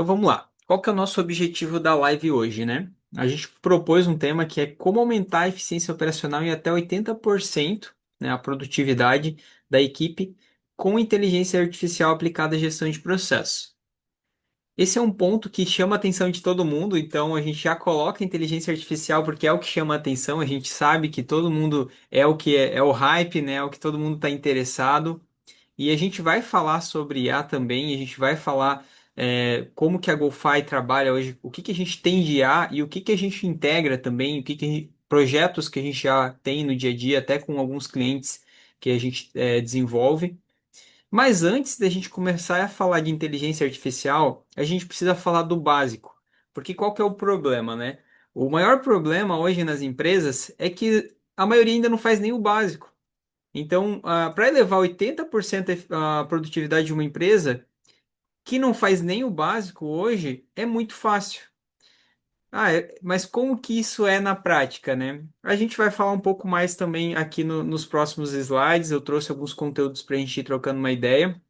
Então vamos lá. Qual que é o nosso objetivo da live hoje, né? A gente propôs um tema que é como aumentar a eficiência operacional em até 80%, né, a produtividade da equipe com inteligência artificial aplicada à gestão de processos. Esse é um ponto que chama a atenção de todo mundo, então a gente já coloca a inteligência artificial porque é o que chama a atenção, a gente sabe que todo mundo é o que é o hype, né? É o que todo mundo está interessado. E a gente vai falar sobre IA também, a gente vai falar como que a GoFi trabalha hoje, o que que a gente tem de IA e o que que a gente integra também, projetos que a gente já tem no dia a dia, até com alguns clientes que a gente desenvolve. Mas antes da gente começar a falar de inteligência artificial, a gente precisa falar do básico. Porque qual que é o problema, né? O maior problema hoje nas empresas é que a maioria ainda não faz nem o básico. Então, para elevar 80% a produtividade de uma empresa que não faz nem o básico hoje, é muito fácil. Mas como que isso é na prática, né? A gente vai falar um pouco mais também aqui nos próximos slides. Eu trouxe alguns conteúdos para a gente ir trocando uma ideia.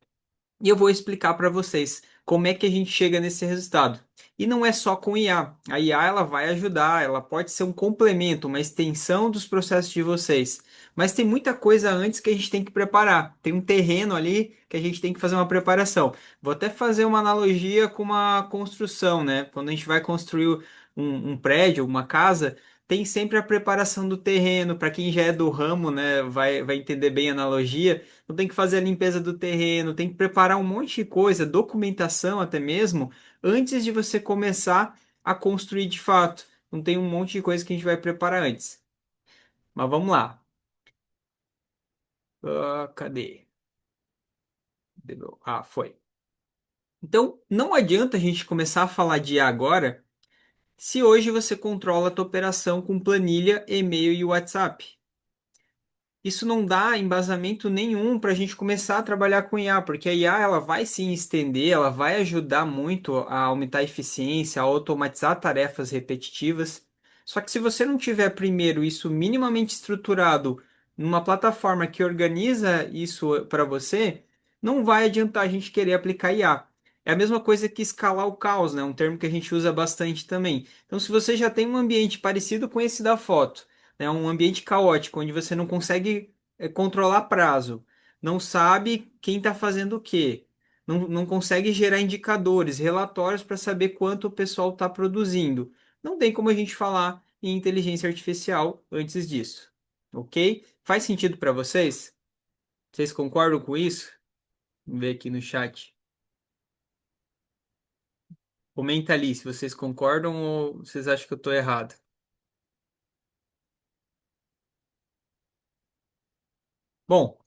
E eu vou explicar para vocês como é que a gente chega nesse resultado. E não é só com IA. A IA ela vai ajudar, ela pode ser um complemento, uma extensão dos processos de vocês. Mas tem muita coisa antes que a gente tem que preparar. Tem um terreno ali que a gente tem que fazer uma preparação. Vou até fazer uma analogia com uma construção, né? Quando a gente vai construir um prédio, uma casa, tem sempre a preparação do terreno. Para quem já é do ramo, né, vai entender bem a analogia. Então tem que fazer a limpeza do terreno, tem que preparar um monte de coisa, documentação até mesmo, antes de você começar a construir de fato. Não tem um monte de coisa que a gente vai preparar antes. Mas vamos lá. Cadê? Foi. Então, não adianta a gente começar a falar de I a agora se hoje você controla a tua operação com planilha, e-mail e WhatsApp. Isso não dá embasamento nenhum para a gente começar a trabalhar com IA, porque a IA ela vai sim estender, ela vai ajudar muito a aumentar a eficiência, a automatizar tarefas repetitivas. Só que se você não tiver primeiro isso minimamente estruturado numa plataforma que organiza isso para você, não vai adiantar a gente querer aplicar IA. É a mesma coisa que escalar o caos, né? Um termo que a gente usa bastante também. Então, se você já tem um ambiente parecido com esse da foto, né, um ambiente caótico, onde você não consegue controlar prazo, não sabe quem está fazendo o quê, não consegue gerar indicadores, relatórios para saber quanto o pessoal está produzindo. Não tem como a gente falar em inteligência artificial antes disso, ok? Faz sentido para vocês? Vocês concordam com isso? Vamos ver aqui no chat. Comenta ali se vocês concordam ou vocês acham que eu estou errado. Bom,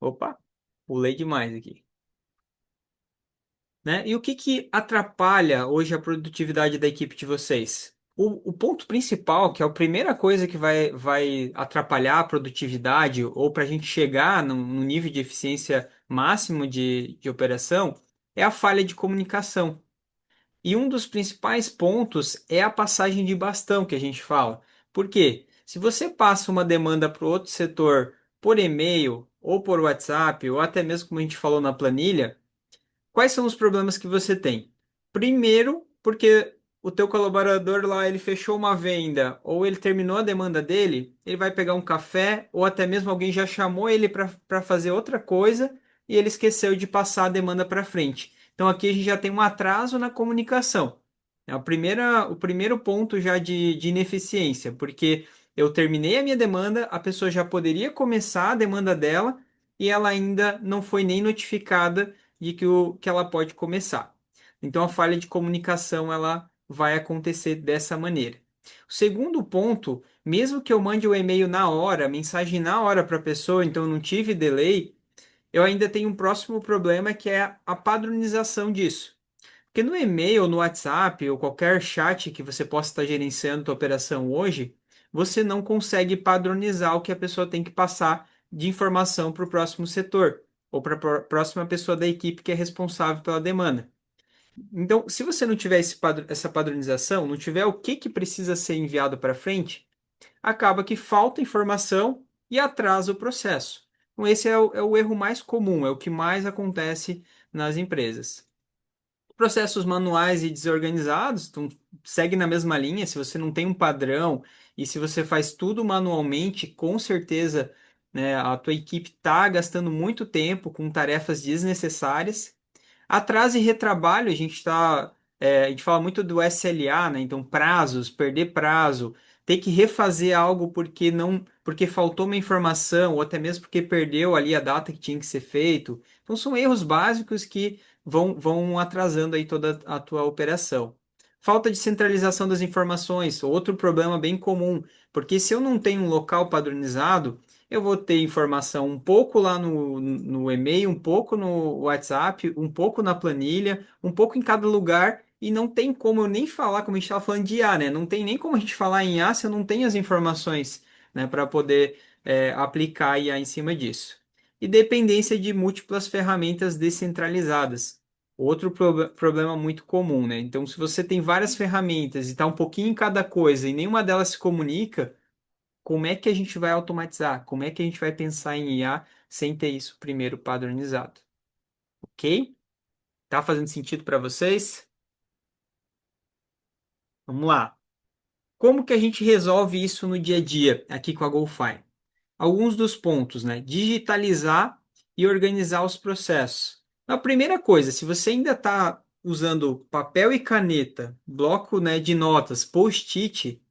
opa, pulei demais aqui. Né? E o que que atrapalha hoje a produtividade da equipe de vocês? O ponto principal, que é a primeira coisa que vai atrapalhar a produtividade ou para a gente chegar num nível de eficiência máximo de operação, é a falha de comunicação. E um dos principais pontos é a passagem de bastão que a gente fala. Por quê? Se você passa uma demanda para o outro setor por e-mail ou por WhatsApp, ou até mesmo como a gente falou na planilha, quais são os problemas que você tem? Primeiro, porque o teu colaborador lá, ele fechou uma venda ou ele terminou a demanda dele, ele vai pegar um café ou até mesmo alguém já chamou ele para fazer outra coisa e ele esqueceu de passar a demanda para frente. Então aqui a gente já tem um atraso na comunicação. É o primeiro ponto já de ineficiência, porque eu terminei a minha demanda, a pessoa já poderia começar a demanda dela e ela ainda não foi nem notificada de que ela pode começar. Então, a falha de comunicação ela vai acontecer dessa maneira. O segundo ponto, mesmo que eu mande o e-mail na hora, a mensagem na hora para a pessoa, então eu não tive delay, eu ainda tenho um próximo problema que é a padronização disso. Porque no e-mail, no WhatsApp ou qualquer chat que você possa estar gerenciando a operação hoje, você não consegue padronizar o que a pessoa tem que passar de informação para o próximo setor ou para a próxima pessoa da equipe que é responsável pela demanda. Então, se você não tiver essa padronização, não tiver o que precisa ser enviado para frente, acaba que falta informação e atrasa o processo. Então, esse é o erro mais comum, é o que mais acontece nas empresas. Processos manuais e desorganizados, então segue na mesma linha. Se você não tem um padrão e se você faz tudo manualmente, com certeza, né, a tua equipe está gastando muito tempo com tarefas desnecessárias. Atraso e retrabalho, a gente fala muito do SLA, né? Então, prazos, perder prazo, ter que refazer algo porque faltou uma informação, ou até mesmo porque perdeu ali a data que tinha que ser feito. Então, são erros básicos que vão atrasando aí toda a tua operação. Falta de centralização das informações, outro problema bem comum, porque se eu não tenho um local padronizado, eu vou ter informação um pouco lá no e-mail, um pouco no WhatsApp, um pouco na planilha, um pouco em cada lugar, e não tem como eu nem falar, como a gente estava falando de IA, né? Não tem nem como a gente falar em IA se eu não tenho as informações, né, para poder aplicar IA em cima disso. E dependência de múltiplas ferramentas descentralizadas. Outro problema muito comum, né? Então, se você tem várias ferramentas e está um pouquinho em cada coisa e nenhuma delas se comunica, como é que a gente vai automatizar? Como é que a gente vai pensar em IA sem ter isso primeiro padronizado? Ok? Tá fazendo sentido para vocês? Vamos lá. Como que a gente resolve isso no dia a dia aqui com a GoFi? Alguns dos pontos, né? Digitalizar e organizar os processos. A primeira coisa, se você ainda está usando papel e caneta, bloco, né, de notas, post-it,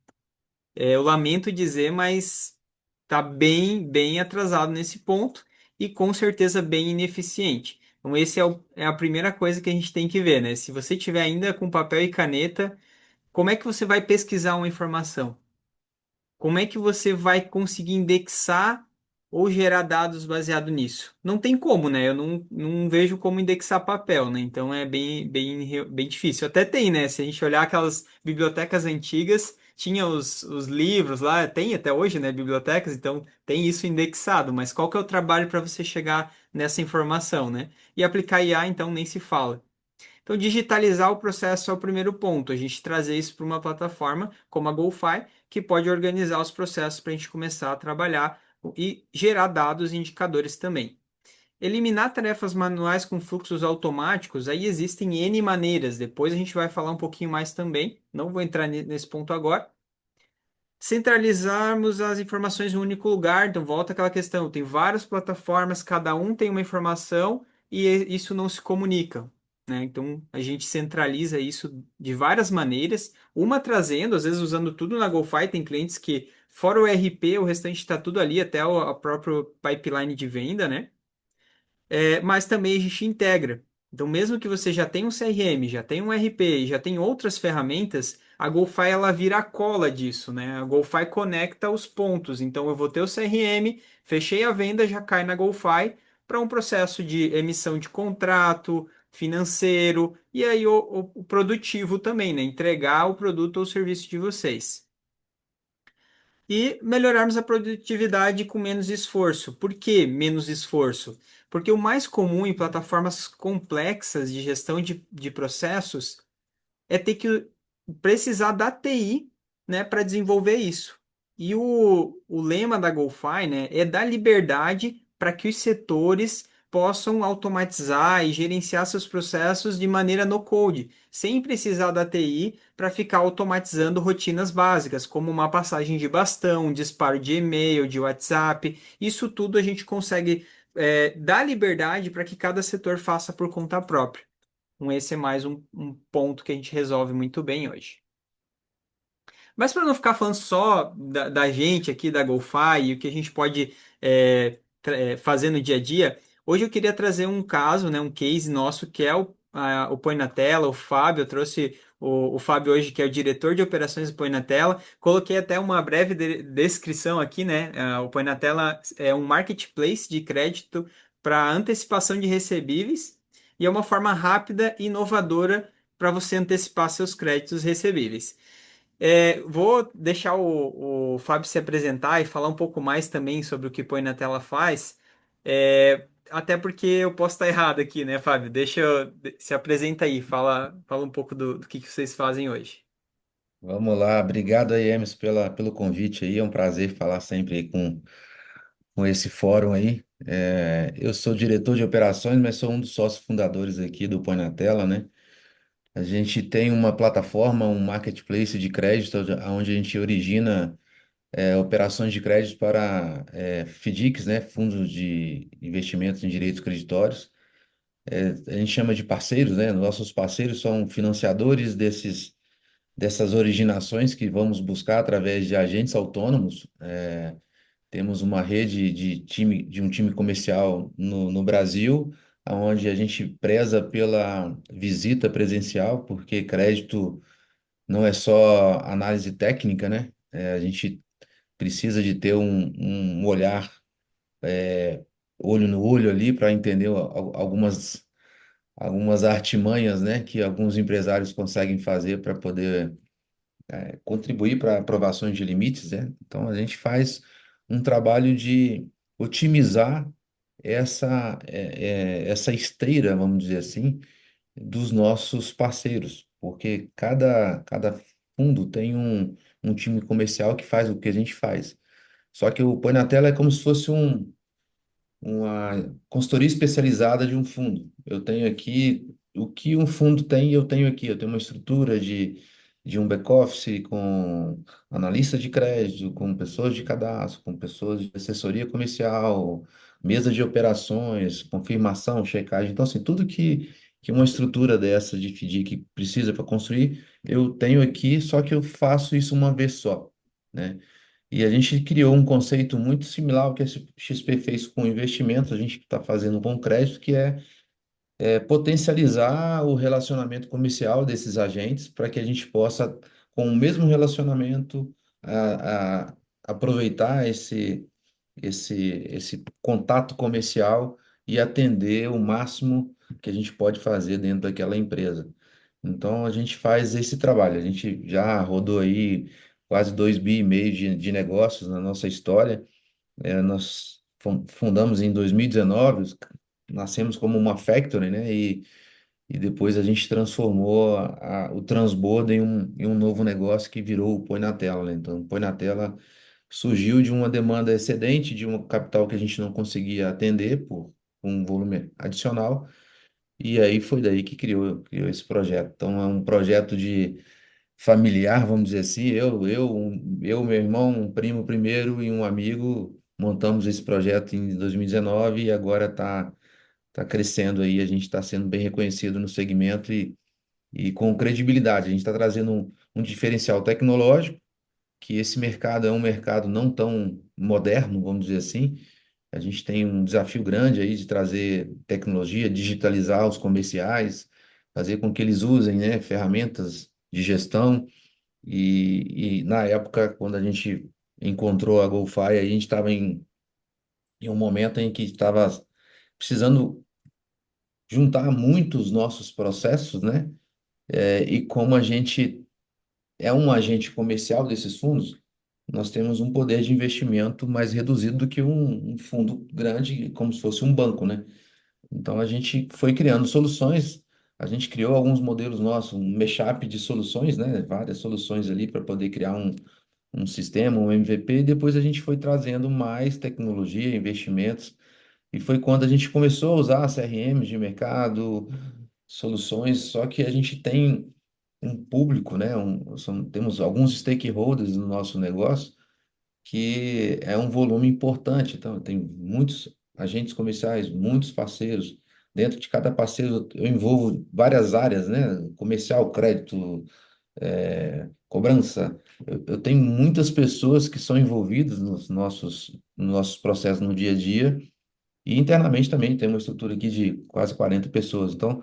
eu lamento dizer, mas está bem atrasado nesse ponto e com certeza bem ineficiente. Então, é a primeira coisa que a gente tem que ver, né? Se você tiver ainda com papel e caneta, como é que você vai pesquisar uma informação? Como é que você vai conseguir indexar ou gerar dados baseado nisso? Não tem como, né? Eu não vejo como indexar papel, né? Então é bem difícil. Até tem, né? Se a gente olhar aquelas bibliotecas antigas, tinha os livros lá, tem até hoje, né? Bibliotecas, então tem isso indexado. Mas qual que é o trabalho para você chegar nessa informação, né? E aplicar IA, então, nem se fala. Então, digitalizar o processo é o primeiro ponto. A gente trazer isso para uma plataforma como a GoFi, que pode organizar os processos para a gente começar a trabalhar e gerar dados e indicadores também. Eliminar tarefas manuais com fluxos automáticos, aí existem N maneiras. Depois a gente vai falar um pouquinho mais também. Não vou entrar nesse ponto agora. Centralizarmos as informações em um único lugar, então volta aquela questão, tem várias plataformas, cada um tem uma informação e isso não se comunica, né? Então a gente centraliza isso de várias maneiras, uma trazendo, às vezes usando tudo na GoFi, tem clientes que fora o RP, o restante está tudo ali, até o próprio pipeline de venda, né? Mas também a gente integra. Então, mesmo que você já tenha um CRM, já tenha um RP, já tem outras ferramentas, a GoFi ela vira a cola disso, né? A GoFi conecta os pontos. Então, eu vou ter o CRM, fechei a venda, já cai na GoFi para um processo de emissão de contrato, financeiro e aí o produtivo também, né? Entregar o produto ou serviço de vocês e melhorarmos a produtividade com menos esforço. Por que menos esforço? Porque o mais comum em plataformas complexas de gestão de processos é ter que precisar da TI, né, para desenvolver isso. E o lema da GoFi, né, é dar liberdade para que os setores possam automatizar e gerenciar seus processos de maneira no code, sem precisar da TI para ficar automatizando rotinas básicas, como uma passagem de bastão, um disparo de e-mail, de WhatsApp. Isso tudo a gente consegue dar liberdade para que cada setor faça por conta própria. Então, esse é mais um ponto que a gente resolve muito bem hoje. Mas para não ficar falando só da gente aqui da GoFi e o que a gente pode fazer no dia a dia, hoje eu queria trazer um caso, né, um case nosso que é o Põe na Tela, o Fábio. Eu trouxe o Fábio hoje, que é o diretor de operações do Põe na Tela. Coloquei até uma breve descrição aqui, né? O Põe na Tela é um marketplace de crédito para antecipação de recebíveis e é uma forma rápida e inovadora para você antecipar seus créditos recebíveis. Vou deixar o Fábio se apresentar e falar um pouco mais também sobre o que Põe na Tela faz. Até porque eu posso estar errado aqui, né, Fábio? Se apresenta aí, fala um pouco do que vocês fazem hoje. Vamos lá, obrigado aí, Emerson, pelo convite aí. É um prazer falar sempre aí com esse fórum aí. Eu sou diretor de operações, mas sou um dos sócios fundadores aqui do Põe na Tela, né? A gente tem uma plataforma, um marketplace de crédito, onde a gente origina operações de crédito para FDICs, né, fundos de investimentos em direitos creditórios. A gente chama de parceiros, né? Nossos parceiros são financiadores dessas originações que vamos buscar através de agentes autônomos. Temos uma rede de um time comercial no Brasil, onde a gente preza pela visita presencial, porque crédito não é só análise técnica, né? A gente precisa de ter um olhar, olho no olho ali, para entender algumas artimanhas, né, que alguns empresários conseguem fazer para poder contribuir para aprovações de limites, né? Então a gente faz um trabalho de otimizar essa esteira, vamos dizer assim, dos nossos parceiros, porque cada fundo tem um time comercial que faz o que a gente faz. Só que o Põe na Tela é como se fosse uma consultoria especializada de um fundo. Eu tenho aqui o que um fundo tem, eu tenho aqui. Eu tenho uma estrutura de um back-office com analista de crédito, com pessoas de cadastro, com pessoas de assessoria comercial, mesa de operações, confirmação, checagem. Então, assim, tudo que uma estrutura dessa de FDIC precisa para construir, eu tenho aqui, só que eu faço isso uma vez só, né? E a gente criou um conceito muito similar ao que a XP fez com investimentos, a gente está fazendo com crédito, que é potencializar o relacionamento comercial desses agentes para que a gente possa, com o mesmo relacionamento, aproveitar esse contato comercial e atender o máximo que a gente pode fazer dentro daquela empresa. Então, a gente faz esse trabalho. A gente já rodou aí quase 2,5 bi de negócios na nossa história. Nós fundamos em 2019, nascemos como uma factory, né? E depois a gente transformou o transbordo em um novo negócio que virou o Põe na Tela, né? Então, o Põe na Tela surgiu de uma demanda excedente, de um capital que a gente não conseguia atender por um volume adicional. E aí foi daí que criou esse projeto. Então, é um projeto de familiar, vamos dizer assim. Meu irmão, um primo primeiro e um amigo montamos esse projeto em 2019 e agora tá crescendo aí. A gente está sendo bem reconhecido no segmento e com credibilidade. A gente está trazendo um diferencial tecnológico, que esse mercado é um mercado não tão moderno, vamos dizer assim. A gente tem um desafio grande aí de trazer tecnologia, digitalizar os comerciais, fazer com que eles usem, né, ferramentas de gestão. E na época, quando a gente encontrou a GoFi, a gente estava em um momento em que estava precisando juntar muitos nossos processos, né? E como a gente é um agente comercial desses fundos, nós temos um poder de investimento mais reduzido do que um fundo grande, como se fosse um banco, né? Então a gente foi criando soluções, a gente criou alguns modelos nossos, um mashup de soluções, né? Várias soluções ali para poder criar um sistema, um MVP, e depois a gente foi trazendo mais tecnologia, investimentos, e foi quando a gente começou a usar CRMs de mercado, soluções, só que a gente tem um público, né? Temos alguns stakeholders no nosso negócio que é um volume importante. Então, tem muitos agentes comerciais, muitos parceiros. Dentro de cada parceiro, eu envolvo várias áreas, né? Comercial, crédito, cobrança. Eu tenho muitas pessoas que são envolvidas nos nossos processos no dia a dia. E internamente também tem uma estrutura aqui de quase 40 pessoas. Então,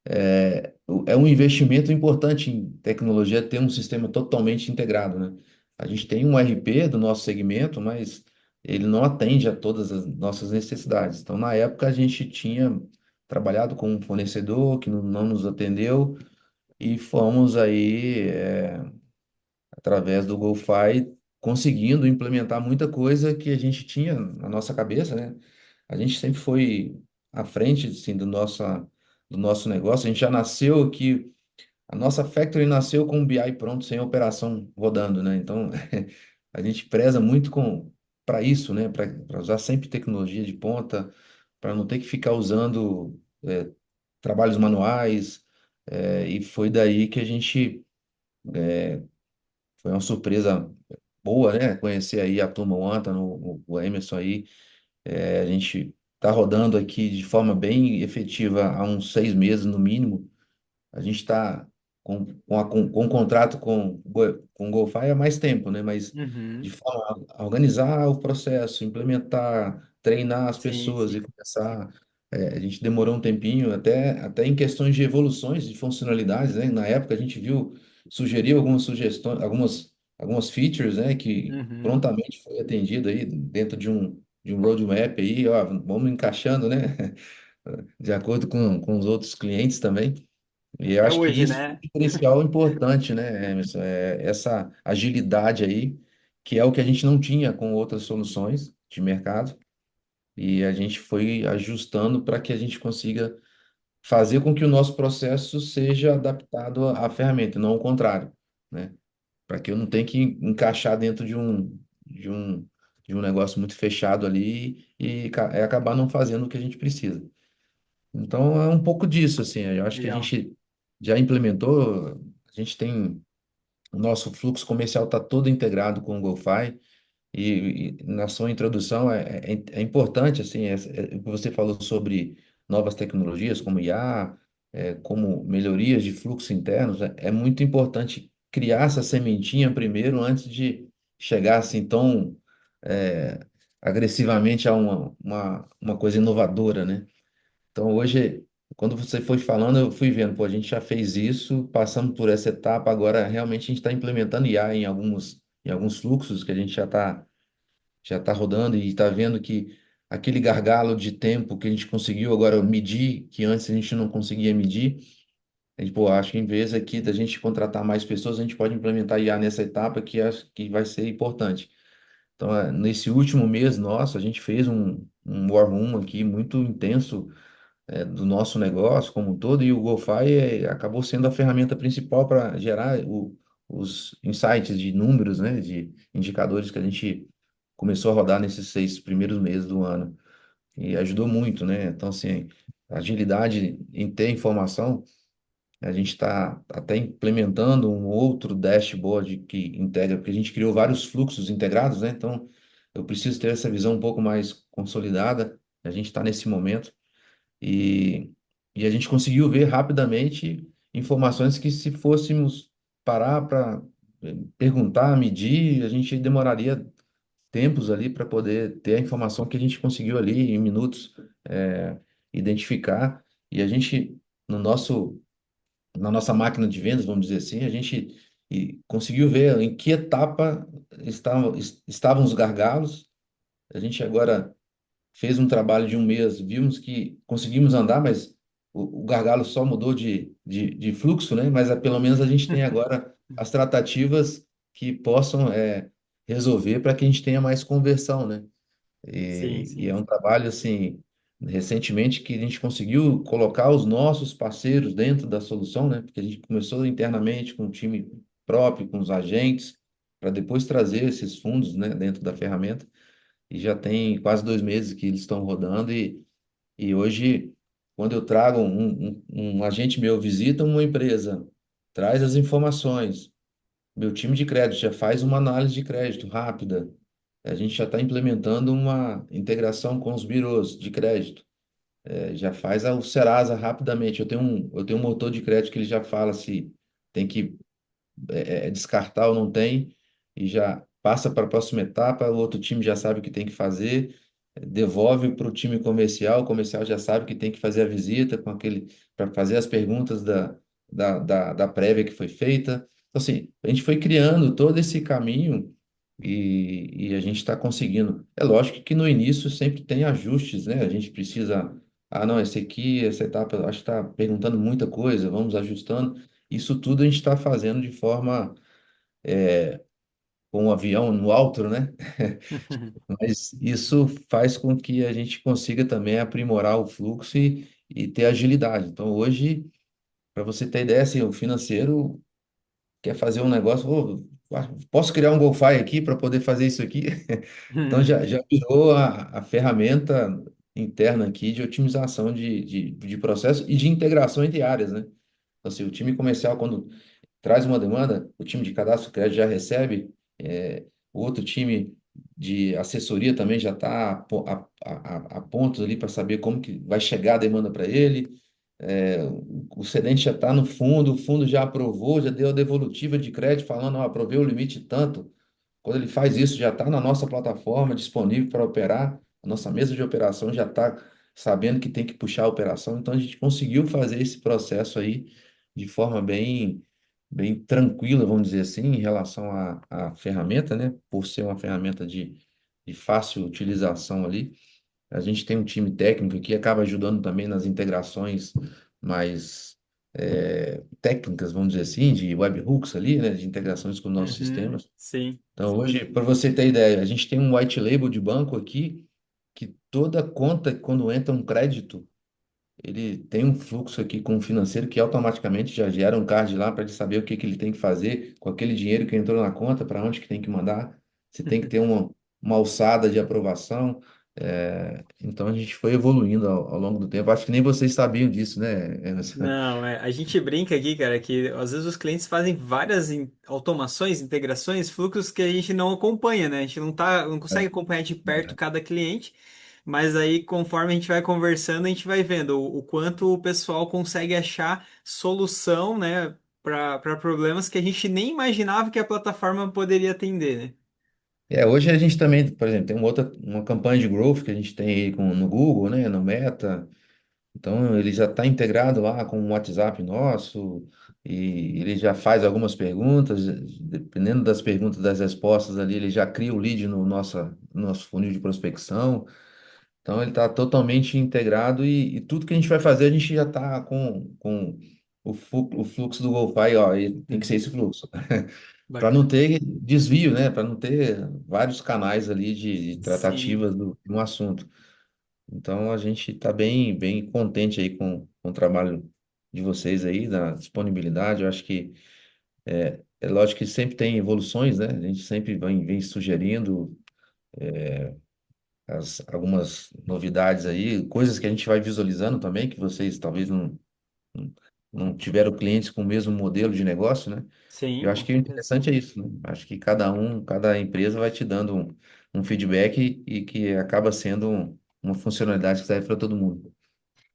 é um investimento importante em tecnologia ter um sistema totalmente integrado, né? A gente tem um RP do nosso segmento, mas ele não atende a todas as nossas necessidades. Então, na época, a gente tinha trabalhado com um fornecedor que não nos atendeu e fomos aí, através do GoFi, conseguindo implementar muita coisa que a gente tinha na nossa cabeça, né? A gente sempre foi à frente, assim, do nosso negócio. A gente já nasceu aqui, a nossa factory nasceu com o BI pronto, sem operação rodando, né? Então, a gente preza muito para isso, né? Para usar sempre tecnologia de ponta, para não ter que ficar usando trabalhos manuais. E foi daí que a gente, foi uma surpresa boa, né? Conhecer aí a turma, o Antônio, o Emerson aí. A gente está rodando aqui de forma bem efetiva há uns 6 meses no mínimo. A gente está com um contrato com o GoFi há mais tempo, né? Mas de Uhum. forma a organizar o processo, implementar, treinar as Sim, pessoas e sim. começar. A gente demorou um tempinho, até em questões de evoluções de funcionalidades, né? Na época a gente viu, sugeriu algumas sugestões, algumas features, né? Que Uhum. prontamente foi atendido aí dentro de um roadmap aí, ó, vamos encaixando, né? De acordo com os outros clientes também. E eu Até acho que hoje, isso é um né? diferencial importante, né, Emerson? Essa agilidade aí, que é o que a gente não tinha com outras soluções de mercado, e a gente foi ajustando para que a gente consiga fazer com que o nosso processo seja adaptado à ferramenta, não ao contrário, né? Para que eu não tenha que encaixar dentro de um negócio muito fechado ali e acabar não fazendo o que a gente precisa. Então, é um pouco disso, assim, eu acho que a Legal. gente já implementou, a gente tem, o nosso fluxo comercial está todo integrado com o GoFi, e na sua introdução é importante, assim, o que você falou sobre novas tecnologias como IA, como melhorias de fluxo internos, é muito importante criar essa sementinha primeiro antes de chegar assim tão é, agressivamente a uma coisa inovadora, né? Então, hoje, quando você foi falando, eu fui vendo, pô, a gente já fez isso, passamos por essa etapa, agora realmente a gente está implementando IA em alguns fluxos que a gente já tá rodando e está vendo que aquele gargalo de tempo que a gente conseguiu agora medir, que antes a gente não conseguia medir, a gente, pô, acho que em vez aqui da gente contratar mais pessoas, a gente pode implementar IA nessa etapa que acho que vai ser importante. Então, nesse último mês nosso, a gente fez um War Room aqui muito intenso do nosso negócio como um todo, e o GoFi acabou sendo a ferramenta principal para gerar os insights de números, né, de indicadores que a gente começou a rodar nesses 6 primeiros meses do ano. E ajudou muito, né? Então, assim, a agilidade em ter informação, a gente está até implementando um outro dashboard que integra, porque a gente criou vários fluxos integrados, né? Então, eu preciso ter essa visão um pouco mais consolidada. A gente está nesse momento. E, e a gente conseguiu ver rapidamente informações que, se fôssemos parar para perguntar, medir, a gente demoraria tempos ali para poder ter a informação que a gente conseguiu ali em minutos identificar. E a gente, no nosso, na nossa máquina de vendas, vamos dizer assim, a gente conseguiu ver em que etapa estavam os gargalos. A gente agora fez um trabalho de um mês, vimos que conseguimos andar, mas o gargalo só mudou de fluxo, né? Mas pelo menos a gente tem agora as tratativas que possam resolver para que a gente tenha mais conversão, né? Sim, E é sim. um trabalho, assim, recentemente que a gente conseguiu colocar os nossos parceiros dentro da solução, né? Porque a gente começou internamente com o time próprio, com os agentes, para depois trazer esses fundos, né, dentro da ferramenta. E já tem quase 2 meses que eles estão rodando e hoje, quando eu trago um agente meu, visita uma empresa, traz as informações, meu time de crédito já faz uma análise de crédito rápida, a gente já está implementando uma integração com os birôs de crédito, já faz o Serasa rapidamente. Eu tenho um motor de crédito que ele já fala se tem que descartar ou não tem, e já passa para a próxima etapa, o outro time já sabe o que tem que fazer, devolve para o time comercial, o comercial já sabe que tem que fazer a visita com aquele, para fazer as perguntas da prévia que foi feita. Então, assim, a gente foi criando todo esse caminho e a gente está conseguindo. É lógico que no início sempre tem ajustes, né? A gente precisa, não, esse aqui, essa etapa, eu acho que está perguntando muita coisa, vamos ajustando. Isso tudo a gente está fazendo de forma com um avião no alto, né? Mas isso faz com que a gente consiga também aprimorar o fluxo e ter agilidade. Então, hoje, para você ter ideia, assim, o financeiro quer fazer um negócio, "Ô, posso criar um GoFi aqui para poder fazer isso aqui?" Então, já virou a ferramenta interna aqui de otimização de processo e de integração entre áreas, né? Então, assim, o time comercial, quando traz uma demanda, o time de cadastro de crédito já recebe, o outro time de assessoria também já está a pontos ali para saber como que vai chegar a demanda para ele. O cedente já está no fundo, o fundo já aprovou, já deu a devolutiva de crédito falando, ó, aprovei o limite tanto. Quando ele faz isso, já está na nossa plataforma disponível para operar, a nossa mesa de operação já está sabendo que tem que puxar a operação. Então a gente conseguiu fazer esse processo aí de forma bem tranquila, vamos dizer assim, em relação à ferramenta, né? Por ser uma ferramenta de fácil utilização ali. A gente tem um time técnico que acaba ajudando também nas integrações mais técnicas, vamos dizer assim, de webhooks ali, né? De integrações com nossos Uhum, sistemas. sim. Então, hoje, para você ter ideia, a gente tem um white label de banco aqui que toda conta, quando entra um crédito, ele tem um fluxo aqui com o financeiro que automaticamente já gera um card lá para ele saber o que que ele tem que fazer com aquele dinheiro que entrou na conta, para onde que tem que mandar. Você tem que ter uma alçada de aprovação. Então, a gente foi evoluindo ao longo do tempo. Acho que nem vocês sabiam disso, né, Emerson? Não, a gente brinca aqui, cara, que às vezes os clientes fazem várias automações, integrações, fluxos que a gente não acompanha, né? A gente não consegue acompanhar de perto cada cliente, mas aí conforme a gente vai conversando, a gente vai vendo o quanto o pessoal consegue achar solução, né, para problemas que a gente nem imaginava que a plataforma poderia atender, né? Hoje a gente também, por exemplo, tem uma campanha de growth que a gente tem aí no Google, né, no Meta. Então, ele já está integrado lá com o WhatsApp nosso e ele já faz algumas perguntas. Dependendo das perguntas, das respostas ali, ele já cria o lead no nosso funil de prospecção. Então, ele está totalmente integrado e tudo que a gente vai fazer, a gente já está com o fluxo do GoFi, ó, e tem que ser esse Uhum, fluxo. Para não bacana. ter desvio, né? Para não ter vários canais ali de Sim. tratativas de um assunto. Então a gente está bem contente aí com o trabalho de vocês aí, da disponibilidade. Eu acho que é lógico que sempre tem evoluções, né? A gente sempre vem sugerindo algumas novidades aí, coisas que a gente vai visualizando também, que vocês talvez não não tiveram clientes com o mesmo modelo de negócio, né? Sim, Eu acho com que o certeza. interessante é isso, né? Acho que cada empresa vai te dando um feedback e que acaba sendo uma funcionalidade que serve para todo mundo.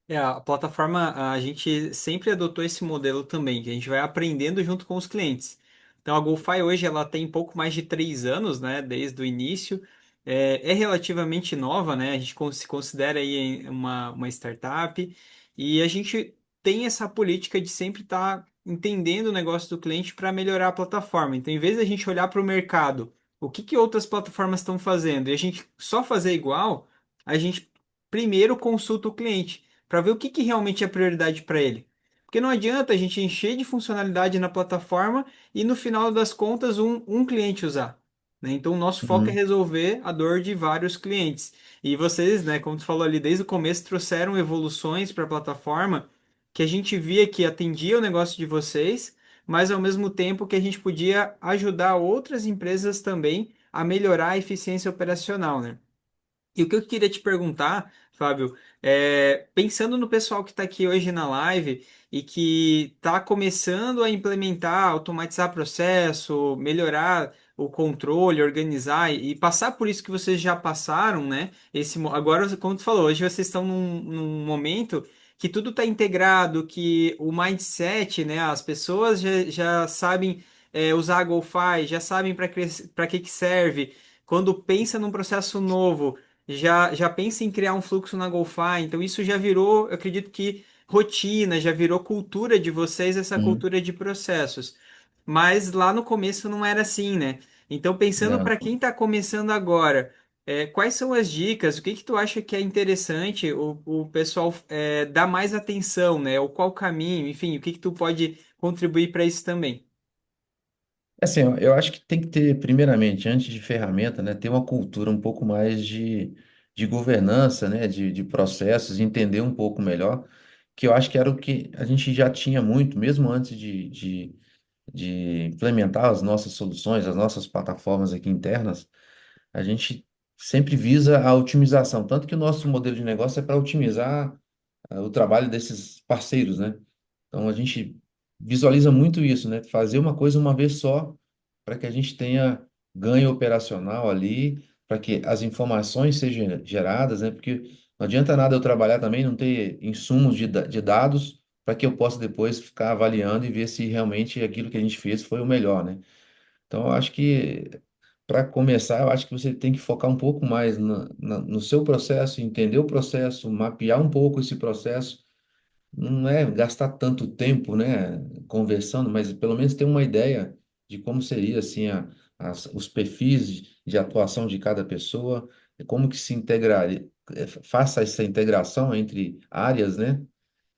A plataforma, a gente sempre adotou esse modelo também, que a gente vai aprendendo junto com os clientes. Então, a GoFi hoje ela tem pouco mais de 3 anos, né, desde o início. É relativamente nova, né? A gente se considera aí uma startup e a gente tem essa política de sempre estar entendendo o negócio do cliente para melhorar a plataforma. Então, em vez de a gente olhar para o mercado, o que que outras plataformas estão fazendo e a gente só fazer igual, a gente primeiro consulta o cliente para ver o que que realmente é prioridade para ele. Porque não adianta a gente encher de funcionalidade na plataforma e no final das contas um cliente usar, né? Então o nosso foco é Uhum. resolver a dor de vários clientes. E vocês, né, como tu falou ali desde o começo, trouxeram evoluções para a plataforma que a gente via que atendia o negócio de vocês, mas ao mesmo tempo que a gente podia ajudar outras empresas também a melhorar a eficiência operacional, né? E o que eu queria te perguntar, Fábio, pensando no pessoal que está aqui hoje na live e que está começando a implementar, automatizar processo, melhorar o controle, organizar e passar por isso que vocês já passaram, né? Agora, como tu falou, hoje vocês estão num momento que tudo está integrado, que o mindset, né? As pessoas já sabem usar a GoFi, já sabem para que serve. Quando pensa num processo novo já pensa em criar um fluxo na GoFi, então isso já virou, eu acredito que rotina, já virou cultura de vocês, essa Uhum. cultura de processos. Mas lá no começo não era assim, né? Então, pensando Não. para quem está começando agora, quais são as dicas? O que que tu acha que é interessante o pessoal dar mais atenção, né? Ou qual caminho? Enfim, o que que tu pode contribuir para isso também? Assim, eu acho que tem que ter, primeiramente, antes de ferramenta, né, ter uma cultura um pouco mais de governança, né, de processos, entender um pouco melhor, que eu acho que era o que a gente já tinha muito, mesmo antes de implementar as nossas soluções, as nossas plataformas aqui internas, a gente sempre visa a otimização, tanto que o nosso modelo de negócio é para otimizar o trabalho desses parceiros, né? Então, a gente visualiza muito isso, né? Fazer uma coisa uma vez só, para que a gente tenha ganho operacional ali, para que as informações sejam geradas, né? Porque não adianta nada eu trabalhar também, não ter insumos de dados, para que eu possa depois ficar avaliando e ver se realmente aquilo que a gente fez foi o melhor, né? Então, eu acho que, para começar, eu acho que você tem que focar um pouco mais no seu processo, entender o processo, mapear um pouco esse processo, não é gastar tanto tempo, né, conversando, mas pelo menos ter uma ideia de como seria assim os perfis de atuação de cada pessoa, e como que se integraria, faça essa integração entre áreas, né?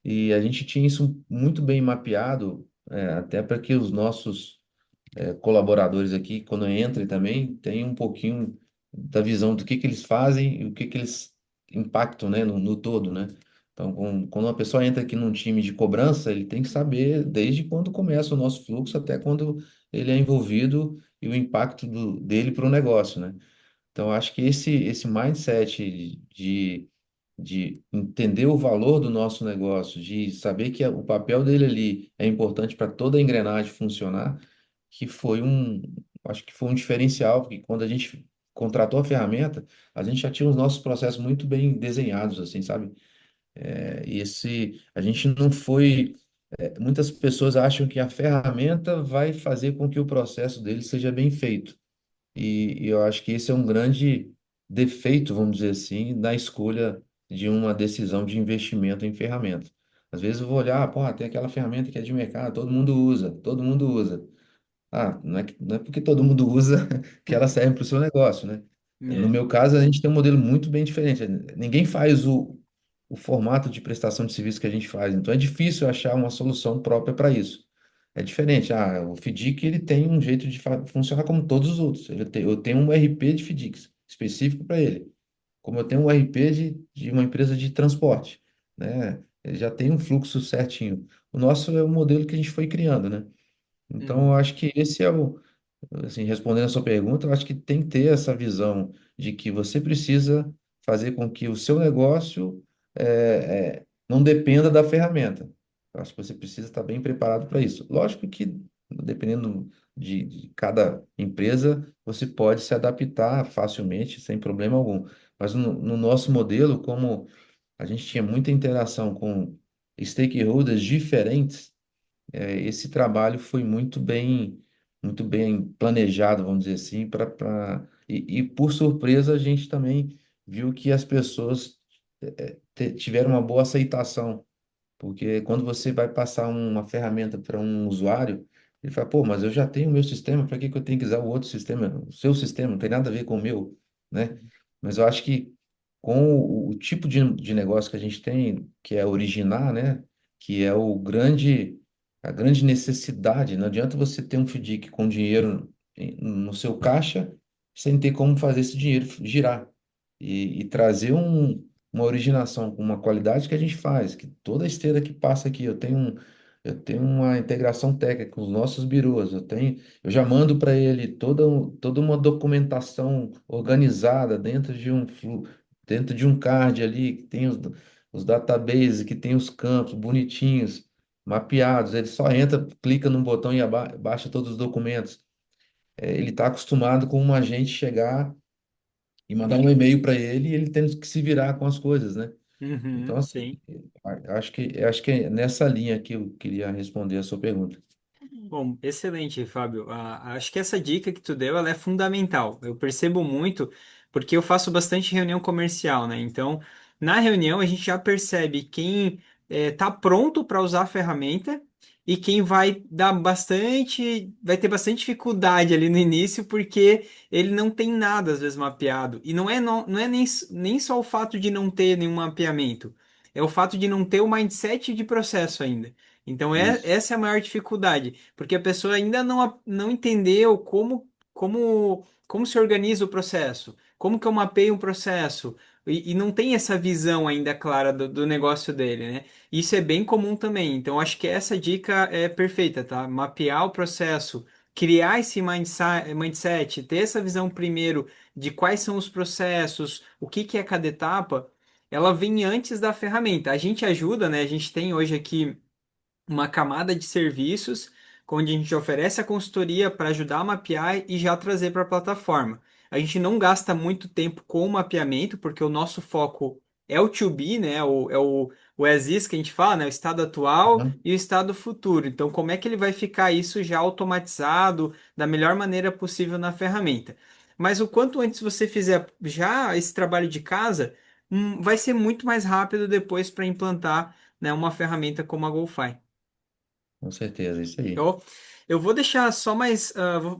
E a gente tinha isso muito bem mapeado, até para que os nossos colaboradores aqui, quando entrem também, tenham um pouquinho da visão do que eles fazem e o que eles impactam, né, no todo, né? Então, quando uma pessoa entra aqui num time de cobrança, ele tem que saber desde quando começa o nosso fluxo até quando ele é envolvido e o impacto dele para o negócio, né? Então, acho que esse mindset de entender o valor do nosso negócio, de saber que o papel dele ali é importante para toda a engrenagem funcionar, que foi acho que foi um diferencial, porque quando a gente contratou a ferramenta, a gente já tinha os nossos processos muito bem desenhados, assim, sabe? A gente não foi. Muitas pessoas acham que a ferramenta vai fazer com que o processo dele seja bem feito. E eu acho que esse é um grande defeito, vamos dizer assim, na escolha de uma decisão de investimento em ferramenta. Às vezes eu vou olhar, pô, tem aquela ferramenta que é de mercado, todo mundo usa, todo mundo usa. Ah, não é porque todo mundo usa que ela serve para o seu negócio, né? No É. meu caso, a gente tem um modelo muito bem diferente. Ninguém faz o formato de prestação de serviço que a gente faz, então é difícil achar uma solução própria para isso. É diferente. Ah, o FDIC ele tem um jeito de funcionar como todos os outros. Eu tenho um RP de FDICs específico para ele, como eu tenho um RP de uma empresa de transporte, né? Ele já tem um fluxo certinho. O nosso é o modelo que a gente foi criando, né? Então, eu Uhum. acho que esse é assim, respondendo a sua pergunta, eu acho que tem que ter essa visão de que você precisa fazer com que o seu negócio não dependa da ferramenta. Eu acho que você precisa estar bem preparado para isso. Lógico que, dependendo de cada empresa, você pode se adaptar facilmente, sem problema algum. Mas no nosso modelo, como a gente tinha muita interação com stakeholders diferentes, esse trabalho foi muito bem planejado, vamos dizer assim, e por surpresa a gente também viu que as pessoas tiveram uma boa aceitação, porque quando você vai passar uma ferramenta para um usuário, ele fala, pô, mas eu já tenho o meu sistema, para que que eu tenho que usar o outro sistema? O seu sistema não tem nada a ver com o meu, né? Mas eu acho que com o tipo de negócio que a gente tem, que é originar, né? Que é a grande necessidade. Não adianta você ter um FDIC com dinheiro no seu caixa sem ter como fazer esse dinheiro girar e trazer uma originação com uma qualidade que a gente faz, que toda esteira que passa aqui, eu tenho uma integração técnica com os nossos birôs, eu já mando para ele toda uma documentação organizada dentro de um card ali, que tem os databases, que tem os campos bonitinhos, mapeados, ele só entra, clica num botão e baixa todos os documentos. Ele está acostumado com um agente chegar e mandar um e-mail para ele e ele tendo que se virar com as coisas, né? Então, Uhum, assim, sim. acho que é nessa linha que eu queria responder a sua pergunta. Bom, excelente, Fábio. Acho que essa dica que tu deu, ela é fundamental. Eu percebo muito, porque eu faço bastante reunião comercial, né? Então, na reunião a gente já percebe quem está pronto para usar a ferramenta e quem vai ter bastante dificuldade ali no início, porque ele não tem nada às vezes mapeado. E não é nem só o fato de não ter nenhum mapeamento, é o fato de não ter o mindset de processo ainda. Então, Isso, essa é a maior dificuldade, porque a pessoa ainda não entendeu como se organiza o processo, como que eu mapeio um processo, e não tem essa visão ainda clara do negócio dele, né? Isso é bem comum também. Então, acho que essa dica é perfeita, tá? Mapear o processo, criar esse mindset, ter essa visão primeiro de quais são os processos, o que que é cada etapa, ela vem antes da ferramenta. A gente ajuda, né? A gente tem hoje aqui uma camada de serviços onde a gente oferece a consultoria para ajudar a mapear e já trazer para a plataforma. A gente não gasta muito tempo com o mapeamento, porque o nosso foco é o to be, né? O as is que a gente fala, né? O estado atual Aham. e o estado futuro. Então, como é que ele vai ficar isso já automatizado da melhor maneira possível na ferramenta? Mas o quanto antes você fizer já esse trabalho de casa, vai ser muito mais rápido depois para implantar, né, uma ferramenta como a GoFi. Com certeza, isso aí. Eu, eu vou deixar só mais,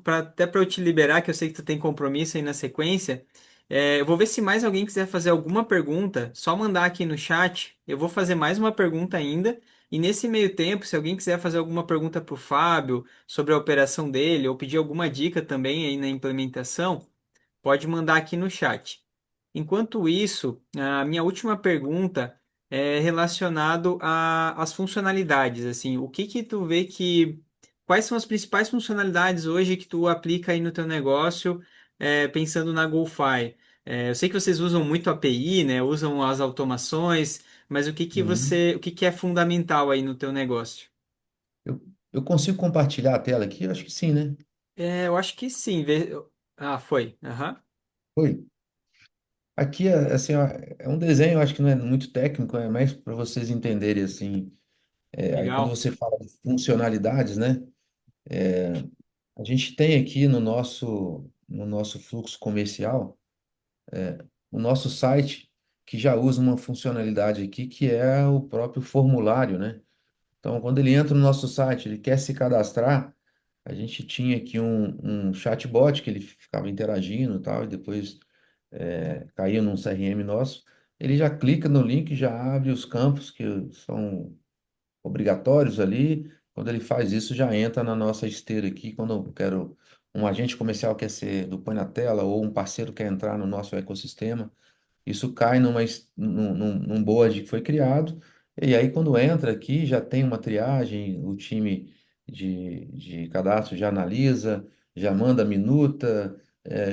até para eu te liberar, que eu sei que tu tem compromisso aí na sequência. Eu vou ver se mais alguém quiser fazer alguma pergunta, só mandar aqui no chat. Eu vou fazer mais uma pergunta ainda. E nesse meio tempo, se alguém quiser fazer alguma pergunta para o Fábio sobre a operação dele, ou pedir alguma dica também aí na implementação, pode mandar aqui no chat. Enquanto isso, a minha última pergunta é relacionado às funcionalidades, assim, o que que tu vê que, quais são as principais funcionalidades hoje que tu aplica aí no teu negócio, pensando na GoFi? Eu sei que vocês usam muito API, né, usam as automações, mas Sim. o que que é fundamental aí no teu negócio? Eu, eu consigo compartilhar a tela aqui? Eu acho que sim, né? Eu acho que sim. Ah, foi. Aham. Oi. Aqui, assim, ó, é um desenho, eu acho que não é muito técnico, é mais para vocês entenderem, assim. Aí quando Legal. você fala de funcionalidades, né? A gente tem aqui no nosso fluxo comercial, o nosso site, que já usa uma funcionalidade aqui, que é o próprio formulário, né? Então, quando ele entra no nosso site, ele quer se cadastrar, a gente tinha aqui um chatbot que ele ficava interagindo e tal, e depois caía num CRM nosso. Ele já clica no link, já abre os campos que são obrigatórios ali. Quando ele faz isso, já entra na nossa esteira aqui. Quando eu quero um agente comercial quer ser do Põe na Tela ou um parceiro quer entrar no nosso ecossistema, isso cai num board que foi criado, e aí quando entra aqui já tem uma triagem, o time de cadastro já analisa, já manda a minuta,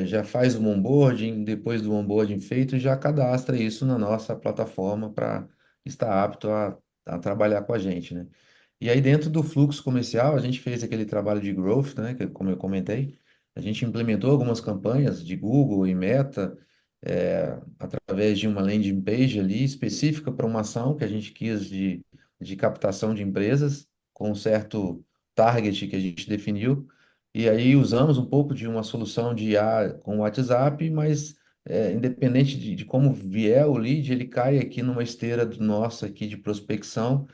já faz o onboarding, depois do onboarding feito, já cadastra isso na nossa plataforma para estar apto a trabalhar com a gente, né? E aí dentro do fluxo comercial, a gente fez aquele trabalho de growth, né, que como eu comentei, a gente implementou algumas campanhas de Google e Meta, através de uma landing page ali específica para uma ação que a gente quis de captação de empresas, com um certo target que a gente definiu. E aí usamos um pouco de uma solução de IA com o WhatsApp, mas independente de como vier o lead, ele cai aqui numa esteira nossa aqui de prospecção,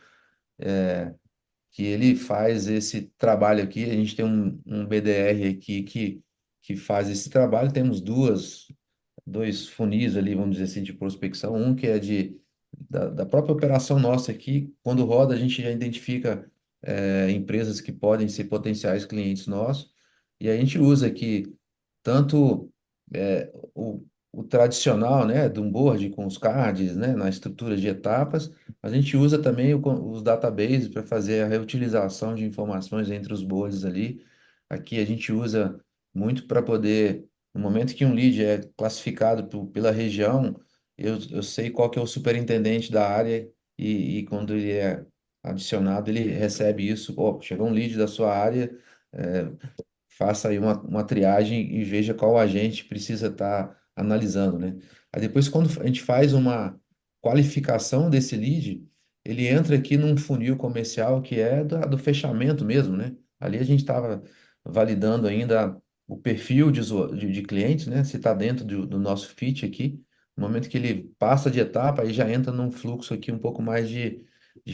que ele faz esse trabalho aqui. A gente tem um BDR aqui que faz esse trabalho. Temos dois funis ali, vamos dizer assim, de prospecção. Um que é da própria operação nossa aqui. Quando roda, a gente já identifica empresas que podem ser potenciais clientes nossos. E a gente usa aqui tanto o tradicional, né, do board com os cards, né, na estrutura de etapas. A gente usa também os databases para fazer a reutilização de informações entre os boards ali. Aqui a gente usa muito para poder, no momento que um lead é classificado pela região, eu sei qual que é o superintendente da área e quando ele é adicionado, ele recebe isso. Ó, chegou um lead da sua área, é, faça aí uma triagem e veja qual agente precisa estar analisando, né? Aí depois, quando a gente faz uma qualificação desse lead, ele entra aqui num funil comercial que é do fechamento mesmo, né? Ali a gente estava validando ainda o perfil de clientes, né? Se está dentro do nosso fit aqui. No momento que ele passa de etapa, aí já entra num fluxo aqui um pouco mais de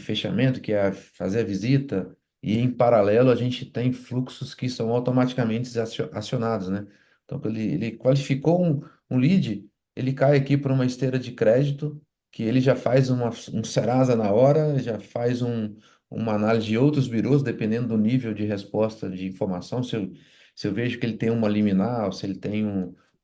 fechamento, que é fazer a visita, e em paralelo a gente tem fluxos que são automaticamente acionados, né? Então, quando ele qualificou um lead, ele cai aqui para uma esteira de crédito, que ele já faz um Serasa na hora, já faz uma análise de outros birôs, dependendo do nível de resposta de informação. Se eu vejo que ele tem uma liminar, ou se ele tem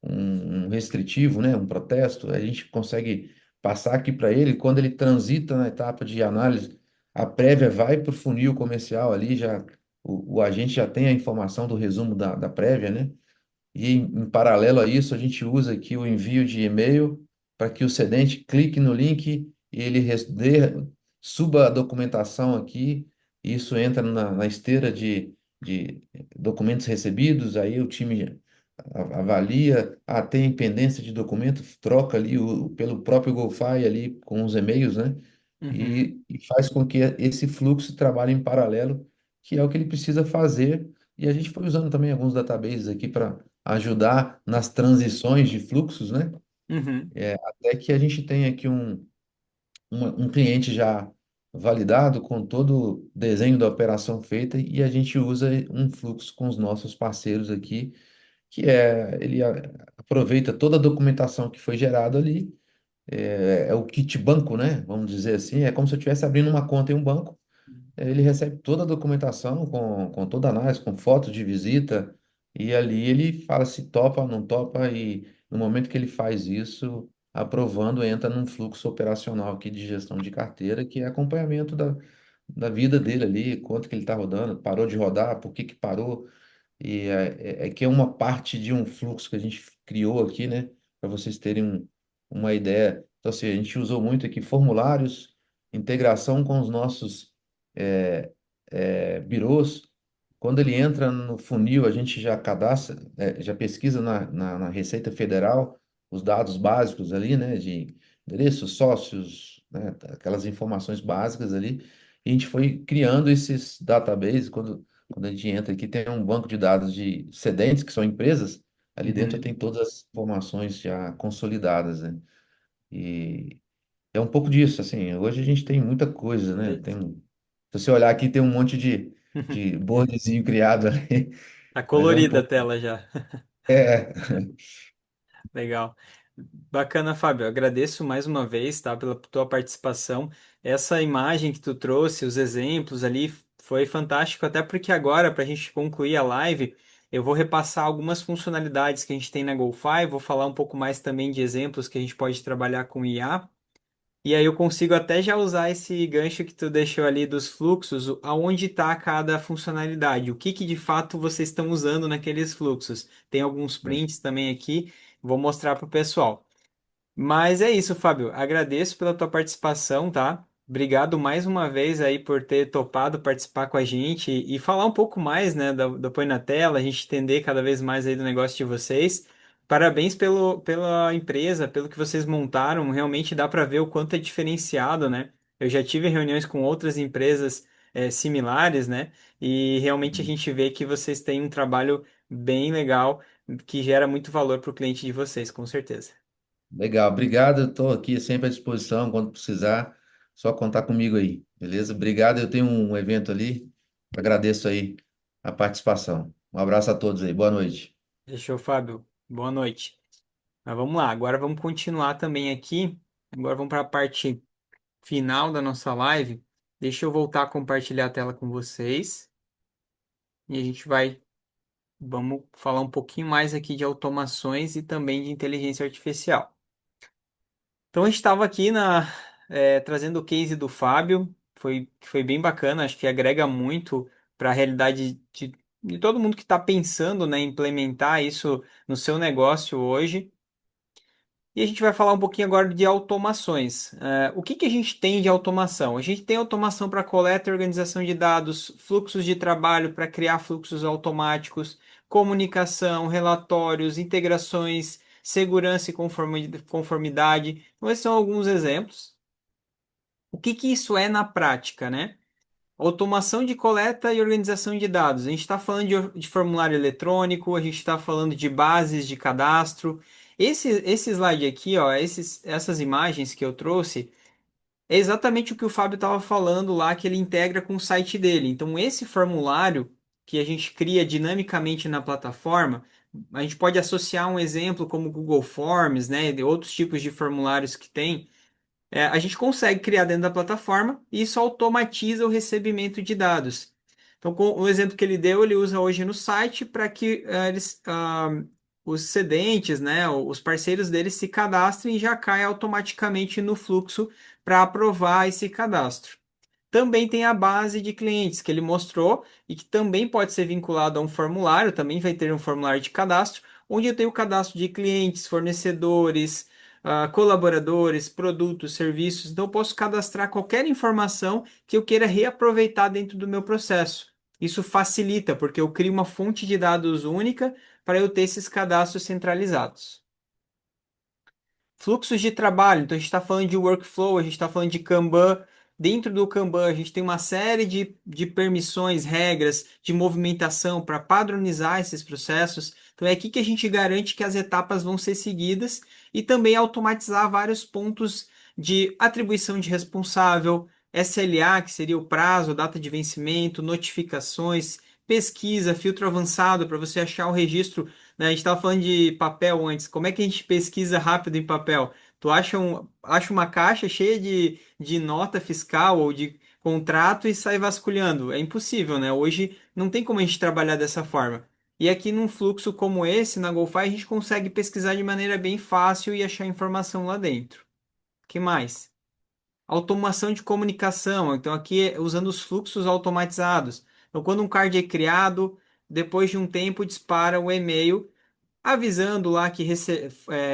um restritivo, né, um protesto, a gente consegue passar aqui para ele. Quando ele transita na etapa de análise, a prévia vai para o funil comercial ali, já o agente já tem a informação do resumo da prévia, né? E em paralelo a isso, a gente usa aqui o envio de e-mail para que o cedente clique no link e ele suba a documentação aqui isso entra na esteira de documentos recebidos, aí o time avalia, tem pendência de documento, troca ali pelo próprio GoFi ali com os e-mails, né? Uhum, E faz com que esse fluxo trabalhe em paralelo, que é o que ele precisa fazer. E a gente foi usando também alguns databases aqui para ajudar nas transições de fluxos, né? uhum, Até que a gente tenha aqui um cliente já validado com todo o desenho da operação feita e a gente usa um fluxo com os nossos parceiros aqui, ele aproveita toda a documentação que foi gerada ali, é o kit banco, né? Vamos dizer assim, é como se eu estivesse abrindo uma conta em um banco. Ele recebe toda a documentação com toda a análise, com fotos de visita, e ali ele fala se topa ou não topa, e no momento que ele faz isso, aprovando, entra num fluxo operacional aqui de gestão de carteira, que é acompanhamento da vida dele ali, quanto que ele está rodando, parou de rodar, por que que parou, e é que é uma parte de um fluxo que a gente criou aqui, né? Para vocês terem uma ideia. Então, assim, a gente usou muito aqui formulários, integração com os nossos birôs. Quando ele entra no funil, a gente já cadastra, já pesquisa na Receita Federal os dados básicos ali, né? De endereços, sócios, né? Aquelas informações básicas ali. E a gente foi criando esses databases. Quando a gente entra aqui, tem um banco de dados de sedentes, que são empresas, ali dentro uhum. tem todas as informações já consolidadas, né? E é um pouco disso, assim, hoje a gente tem muita coisa, né? Se você olhar aqui, tem um monte de boardzinho criado ali, Tá mas é um colorida a pouco. tela já. É, Legal. Bacana, Fábio. Agradeço mais uma vez, tá, pela tua participação. Essa imagem que tu trouxe, os exemplos ali, foi fantástico, até porque agora, para a gente concluir a live, eu vou repassar algumas funcionalidades que a gente tem na GoFi, vou falar um pouco mais também de exemplos que a gente pode trabalhar com IA. E aí eu consigo até já usar esse gancho que tu deixou ali dos fluxos, aonde está cada funcionalidade, o que que de fato vocês estão usando naqueles fluxos. Tem alguns prints também aqui, vou mostrar para o pessoal. Mas é isso, Fábio. Agradeço pela tua participação, tá? Obrigado mais uma vez aí por ter topado participar com a gente e falar um pouco mais, né, do Põe na Tela, a gente entender cada vez mais aí do negócio de vocês. Parabéns pela empresa, pelo que vocês montaram. Realmente dá para ver o quanto é diferenciado, né? Eu já tive reuniões com outras empresas similares, né? E realmente a gente vê que vocês têm um trabalho bem legal que gera muito valor para o cliente de vocês, com certeza. legal, obrigado, eu estou aqui sempre à disposição, quando precisar, só contar comigo aí, beleza? Obrigado, eu tenho um evento ali, agradeço aí a participação. Um abraço a todos aí, boa noite. Fechou, Fábio. Boa noite. Mas vamos lá, agora vamos continuar também aqui. Agora vamos para a parte final da nossa live. Deixa eu voltar a compartilhar a tela com vocês e a gente vamos falar um pouquinho mais aqui de automações e também de inteligência artificial. Então a gente estava aqui trazendo o case do Fábio, foi bem bacana, acho que agrega muito para a realidade de todo mundo que está pensando, né, em implementar isso no seu negócio hoje. E a gente vai falar um pouquinho agora de automações. O que que a gente tem de automação? A gente tem automação para coleta e organização de dados, fluxos de trabalho para criar fluxos automáticos, comunicação, relatórios, integrações, segurança e conformidade. Então, esses são alguns exemplos. O que que isso é na prática, né? Automação de coleta e organização de dados. A gente está falando de formulário eletrônico, a gente está falando de bases de cadastro. Esse slide aqui, ó, essas imagens que eu trouxe, é exatamente o que o Fábio estava falando lá, que ele integra com o site dele. Então, esse formulário que a gente cria dinamicamente na plataforma, a gente pode associar um exemplo como o Google Forms, né, de outros tipos de formulários que tem a gente consegue criar dentro da plataforma e isso automatiza o recebimento de dados. Então, com o exemplo que ele deu, ele usa hoje no site para que os sedentes, né, os parceiros dele se cadastrem e já cai automaticamente no fluxo para aprovar esse cadastro. Também tem a base de clientes que ele mostrou e que também pode ser vinculado a um formulário, também vai ter um formulário de cadastro, onde eu tenho o cadastro de clientes, fornecedores, colaboradores, produtos, serviços. Então, eu posso cadastrar qualquer informação que eu queira reaproveitar dentro do meu processo. Isso facilita, porque eu crio uma fonte de dados única para eu ter esses cadastros centralizados. Fluxos de trabalho, então a gente está falando de workflow, a gente está falando de Kanban. Dentro do Kanban, a gente tem uma série de permissões, regras de movimentação para padronizar esses processos. Então é aqui que a gente garante que as etapas vão ser seguidas e também automatizar vários pontos de atribuição de responsável, SLA, que seria o prazo, data de vencimento, notificações, pesquisa, filtro avançado para você achar o registro, né? A gente estava falando de papel antes. Como é que a gente pesquisa rápido em papel? Tu acha uma caixa cheia de nota fiscal ou de contrato e sai vasculhando. É impossível, né? Hoje não tem como a gente trabalhar dessa forma. E aqui num fluxo como esse, na GoFi, a gente consegue pesquisar de maneira bem fácil e achar informação lá dentro. O que mais? Automação de comunicação. Então, aqui usando os fluxos automatizados. Então, quando um card é criado, depois de um tempo dispara o e-mail avisando lá que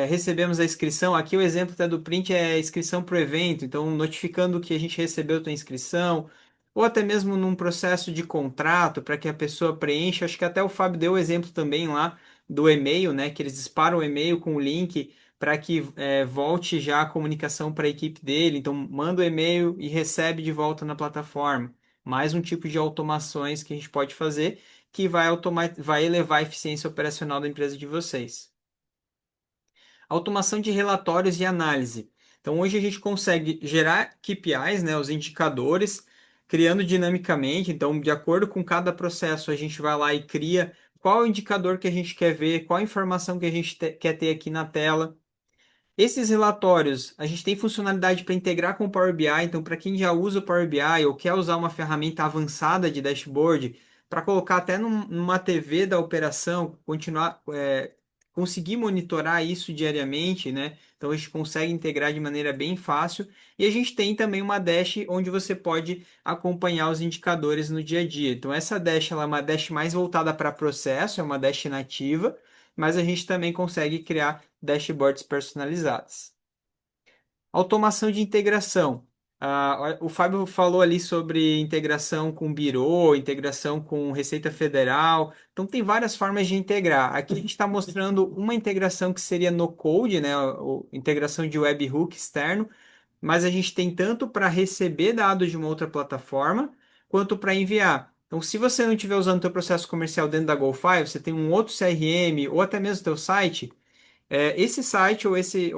recebemos a inscrição. Aqui o exemplo até do print é inscrição para o evento, então notificando que a gente recebeu a tua inscrição, ou até mesmo num processo de contrato para que a pessoa preencha. Acho que até o Fábio deu o exemplo também lá do e-mail, né? Que eles disparam o e-mail com o link para que volte já a comunicação para a equipe dele. Então manda o e-mail e recebe de volta na plataforma. Mais um tipo de automações que a gente pode fazer que vai elevar a eficiência operacional da empresa de vocês. Automação de relatórios e análise. Então, hoje a gente consegue gerar KPIs, né, os indicadores, criando dinamicamente. Então, de acordo com cada processo, a gente vai lá e cria qual é o indicador que a gente quer ver, qual a informação que a gente quer ter aqui na tela. Esses relatórios, a gente tem funcionalidade para integrar com o Power BI, então para quem já usa o Power BI ou quer usar uma ferramenta avançada de dashboard, para colocar até numa TV da operação, continuar, conseguir monitorar isso diariamente, né? Então a gente consegue integrar de maneira bem fácil. E a gente tem também uma dash onde você pode acompanhar os indicadores no dia a dia. Então essa dash ela é uma dash mais voltada para processo, é uma dash nativa, mas a gente também consegue criar dashboards personalizadas. Automação de integração. O Fábio falou ali sobre integração com Biro, integração com Receita Federal. Então, tem várias formas de integrar. Aqui a gente está mostrando uma integração que seria no Code, né? Integração de webhook externo, mas a gente tem tanto para receber dados de uma outra plataforma, quanto para enviar. Então, se você não estiver usando o teu processo comercial dentro da GoFi, você tem um outro CRM ou até mesmo o teu site, esse site ou esse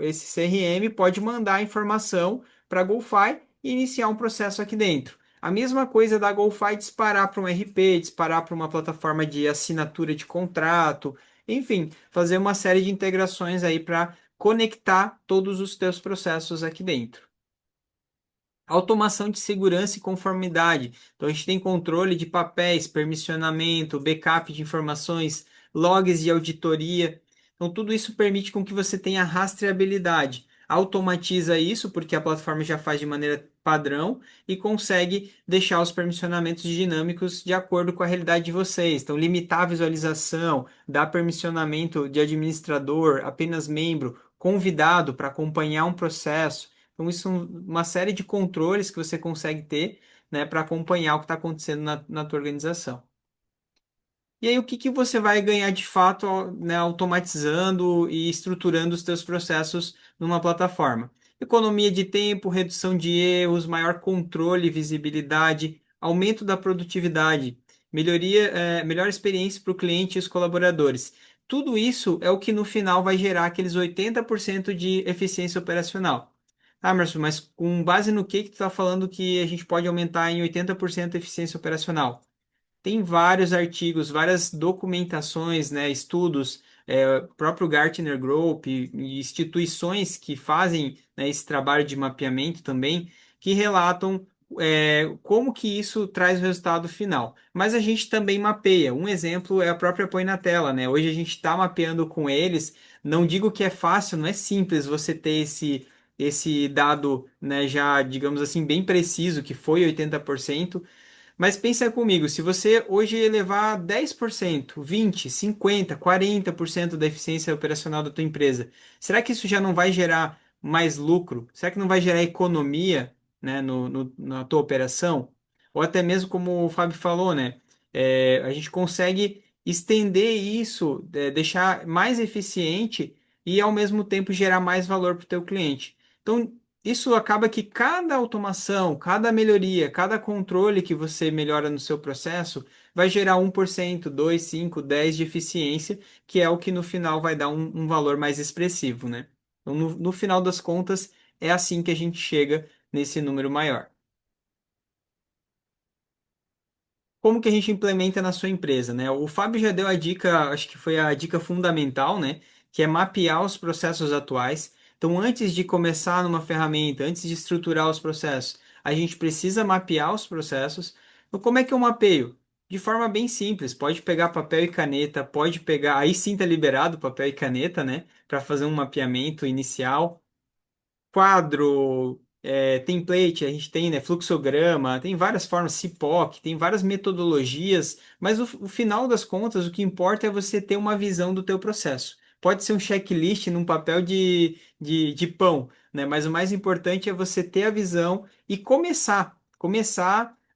CRM pode mandar a informação para a GoFi e iniciar um processo aqui dentro. A mesma coisa da GoFi disparar para um RP, disparar para uma plataforma de assinatura de contrato, enfim, fazer uma série de integrações aí para conectar todos os teus processos aqui dentro. Automação de segurança e conformidade. Então, a gente tem controle de papéis, permissionamento, backup de informações, logs de auditoria. Então, tudo isso permite com que você tenha rastreabilidade. Automatiza isso, porque a plataforma já faz de maneira padrão e consegue deixar os permissionamentos dinâmicos de acordo com a realidade de vocês. Então, limitar a visualização, dar permissionamento de administrador, apenas membro, convidado para acompanhar um processo. Então, isso são uma série de controles que você consegue ter, né, para acompanhar o que está acontecendo na tua organização. E aí, o que que você vai ganhar de fato, né, automatizando e estruturando os teus processos numa plataforma? Economia de tempo, redução de erros, maior controle e visibilidade, aumento da produtividade, melhor experiência para o cliente e os colaboradores. Tudo isso é o que no final vai gerar aqueles 80% de eficiência operacional. Ah, Márcio, mas com base no que tu está falando que a gente pode aumentar em 80% a eficiência operacional? Tem vários artigos, várias documentações, né, estudos, próprio Gartner Group e instituições que fazem, né, esse trabalho de mapeamento também, que relatam como que isso traz o resultado final. Mas a gente também mapeia. Um exemplo é a própria Põe na Tela, né? Hoje a gente está mapeando com eles. Não digo que é fácil, não é simples você ter esse dado, né, já, digamos assim, bem preciso, que foi 80%. Mas pensa comigo, se você hoje elevar 10%, 20, 50, 40% da eficiência operacional da tua empresa, será que isso já não vai gerar mais lucro? Será que não vai gerar economia, né, na tua operação? Ou até mesmo como o Fábio falou, né, a gente consegue estender isso, deixar mais eficiente e ao mesmo tempo gerar mais valor para o teu cliente. Então, isso acaba que cada automação, cada melhoria, cada controle que você melhora no seu processo vai gerar 1%, 2, 5, 10 de eficiência, que é o que no final vai dar um valor mais expressivo, né? Então, no final das contas, é assim que a gente chega nesse número maior. Como que a gente implementa na sua empresa, né? O Fábio já deu a dica, acho que foi a dica fundamental, né? Que é mapear os processos atuais. Então, antes de começar numa ferramenta, antes de estruturar os processos, a gente precisa mapear os processos. Então, como é que eu mapeio? De forma bem simples, pode pegar papel e caneta, pode pegar, aí sim está liberado papel e caneta, né? Para fazer um mapeamento inicial quadro, template, a gente tem, né, fluxograma, tem várias formas, CIPOC, tem várias metodologias, mas o final das contas, o que importa é você ter uma visão do teu processo. Pode ser um checklist num papel de pão, né? Mas o mais importante é você ter a visão e começar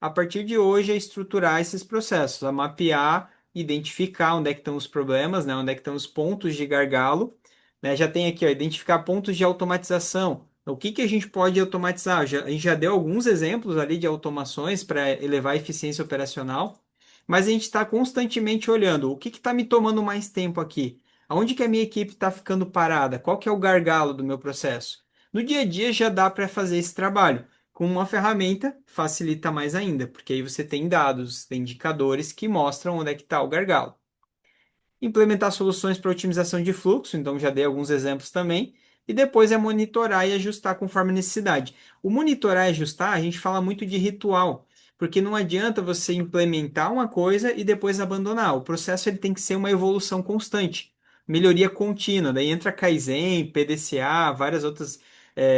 a partir de hoje a estruturar esses processos, a mapear, identificar onde é que estão os problemas, né? Onde é que estão os pontos de gargalo, né? Já tem aqui, ó, identificar pontos de automatização. O que que a gente pode automatizar? A gente já deu alguns exemplos ali de automações para elevar a eficiência operacional, mas a gente está constantemente olhando o que está me tomando mais tempo aqui? Aonde que a minha equipe está ficando parada? Qual que é o gargalo do meu processo? No dia a dia já dá para fazer esse trabalho. Com uma ferramenta facilita mais ainda, porque aí você tem dados, tem indicadores que mostram onde é que está o gargalo. Implementar soluções para otimização de fluxo, então já dei alguns exemplos também, e depois é monitorar e ajustar conforme a necessidade. O monitorar e ajustar, a gente fala muito de ritual, porque não adianta você implementar uma coisa e depois abandonar. O processo ele tem que ser uma evolução constante, melhoria contínua. Daí entra Kaizen, PDCA, várias outras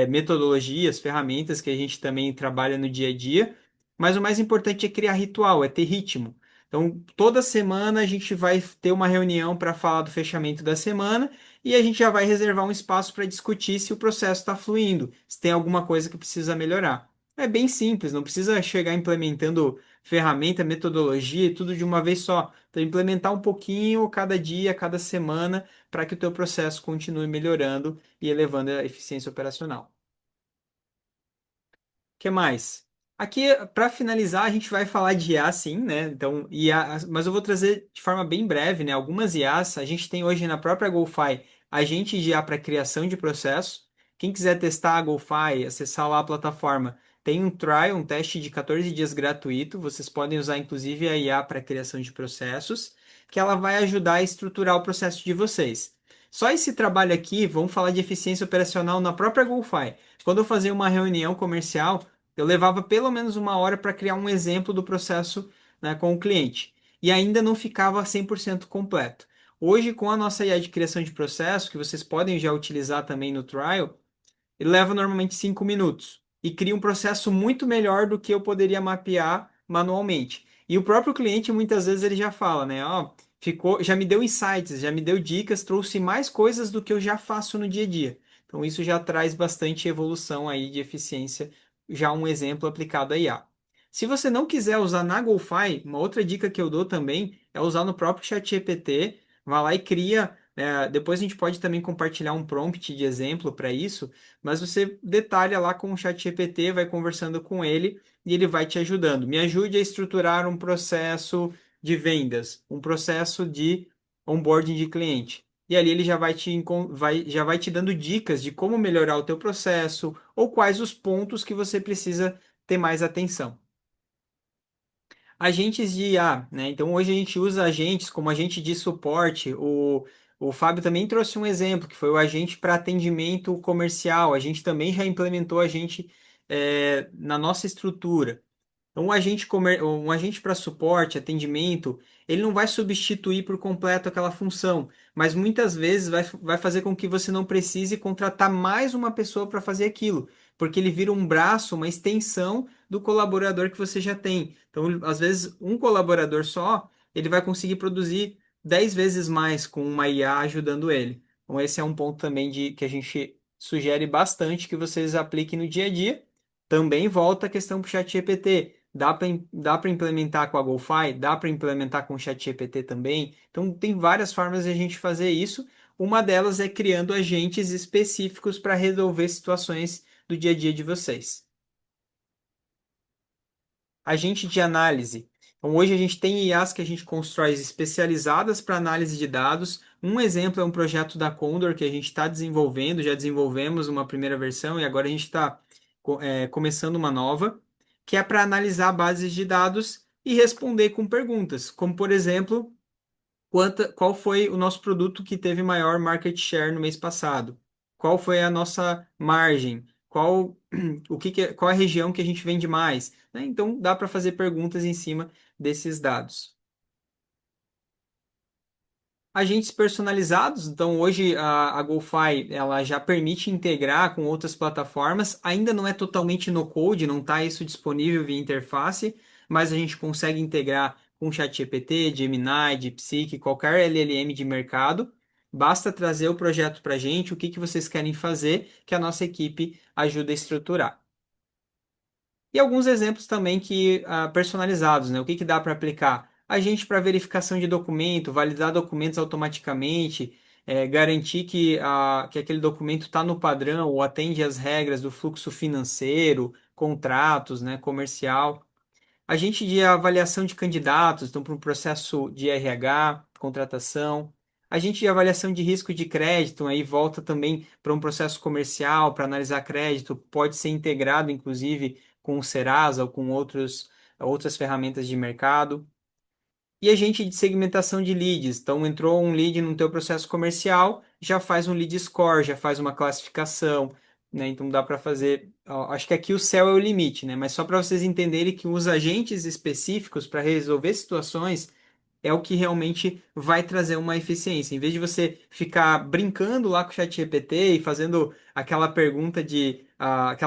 metodologias, ferramentas que a gente também trabalha no dia a dia. Mas o mais importante é criar ritual, é ter ritmo. Então, toda semana a gente vai ter uma reunião para falar do fechamento da semana e a gente já vai reservar um espaço para discutir se o processo está fluindo, se tem alguma coisa que precisa melhorar. É bem simples, não precisa chegar implementando ferramenta, metodologia e tudo de uma vez só. Então, implementar um pouquinho cada dia, cada semana, para que o teu processo continue melhorando e elevando a eficiência operacional. Que mais? Aqui, para finalizar, a gente vai falar de IA, sim, né? Então, IA, mas eu vou trazer de forma bem breve, né? Algumas IAs, a gente tem hoje na própria GoFi agente de IA para criação de processo. Quem quiser testar a GoFi, acessar lá a plataforma, tem um trial, um teste de 14 dias gratuito. Vocês podem usar, inclusive, a IA para criação de processos, que ela vai ajudar a estruturar o processo de vocês. Só esse trabalho aqui, vamos falar de eficiência operacional na própria GoFi. Quando eu fazia uma reunião comercial, eu levava pelo menos uma hora para criar um exemplo do processo, né, com o cliente. E ainda não ficava 100% completo. Hoje, com a nossa IA de criação de processo, que vocês podem já utilizar também no trial, ele leva normalmente 5 minutos e cria um processo muito melhor do que eu poderia mapear manualmente. E o próprio cliente muitas vezes ele já fala, né? Ó, ficou, já me deu insights, já me deu dicas, trouxe mais coisas do que eu já faço no dia a dia. Então isso já traz bastante evolução aí de eficiência, já um exemplo aplicado a IA. Se você não quiser usar na GoFi, uma outra dica que eu dou também é usar no próprio ChatGPT, vai lá e cria. Depois a gente pode também compartilhar um prompt de exemplo para isso, mas você detalha lá com o ChatGPT, vai conversando com ele e ele vai te ajudando. Me ajude a estruturar um processo de vendas, um processo de onboarding de cliente. E ali ele já vai te dando dicas de como melhorar o teu processo ou quais os pontos que você precisa ter mais atenção. Agentes de IA, né? Então hoje a gente usa agentes como agente de suporte. O Fábio também trouxe um exemplo, que foi o agente para atendimento comercial. A gente também já implementou agente na nossa estrutura. Então, um agente para suporte, atendimento, ele não vai substituir por completo aquela função, mas muitas vezes vai fazer com que você não precise contratar mais uma pessoa para fazer aquilo, porque ele vira um braço, uma extensão do colaborador que você já tem. Então, às vezes, um colaborador só, ele vai conseguir produzir 10 vezes mais com uma IA ajudando ele. Então, esse é um ponto também que a gente sugere bastante que vocês apliquem no dia a dia. Também volta a questão para o ChatGPT. Dá para implementar com a GoFi, dá para implementar com o ChatGPT também. Então, tem várias formas de a gente fazer isso. Uma delas é criando agentes específicos para resolver situações do dia a dia de vocês. Agente de análise. Então, hoje a gente tem IAs que a gente constrói especializadas para análise de dados. Um exemplo é um projeto da Condor que a gente está desenvolvendo, já desenvolvemos uma primeira versão e agora a gente está começando uma nova, que é para analisar bases de dados e responder com perguntas, como por exemplo, qual foi o nosso produto que teve maior market share no mês passado? Qual foi a nossa margem? Qual a região que a gente vende mais? Né? Então, dá para fazer perguntas em cima desses dados. Agentes personalizados, então hoje a GoFi ela já permite integrar com outras plataformas, ainda não é totalmente no code, não está isso disponível via interface, mas a gente consegue integrar com ChatGPT, Gemini, DeepSeek, qualquer LLM de mercado. Basta trazer o projeto para a gente, o que que vocês querem fazer, que a nossa equipe ajuda a estruturar. E alguns exemplos também personalizados, né? O que que dá para aplicar? Agente para verificação de documento, validar documentos automaticamente, garantir que aquele documento está no padrão ou atende às regras do fluxo financeiro, contratos, né, comercial. Agente de avaliação de candidatos, então para um processo de RH, contratação. Agente de avaliação de risco de crédito, aí volta também para um processo comercial, para analisar crédito, pode ser integrado, inclusive, com o Serasa ou com outras ferramentas de mercado. E agente de segmentação de leads. Então, entrou um lead no teu processo comercial, já faz um lead score, já faz uma classificação, né? Então, dá para fazer. Acho que aqui o céu é o limite, né? Mas só para vocês entenderem que os agentes específicos para resolver situações é o que realmente vai trazer uma eficiência. Em vez de você ficar brincando lá com o ChatGPT e fazendo aquela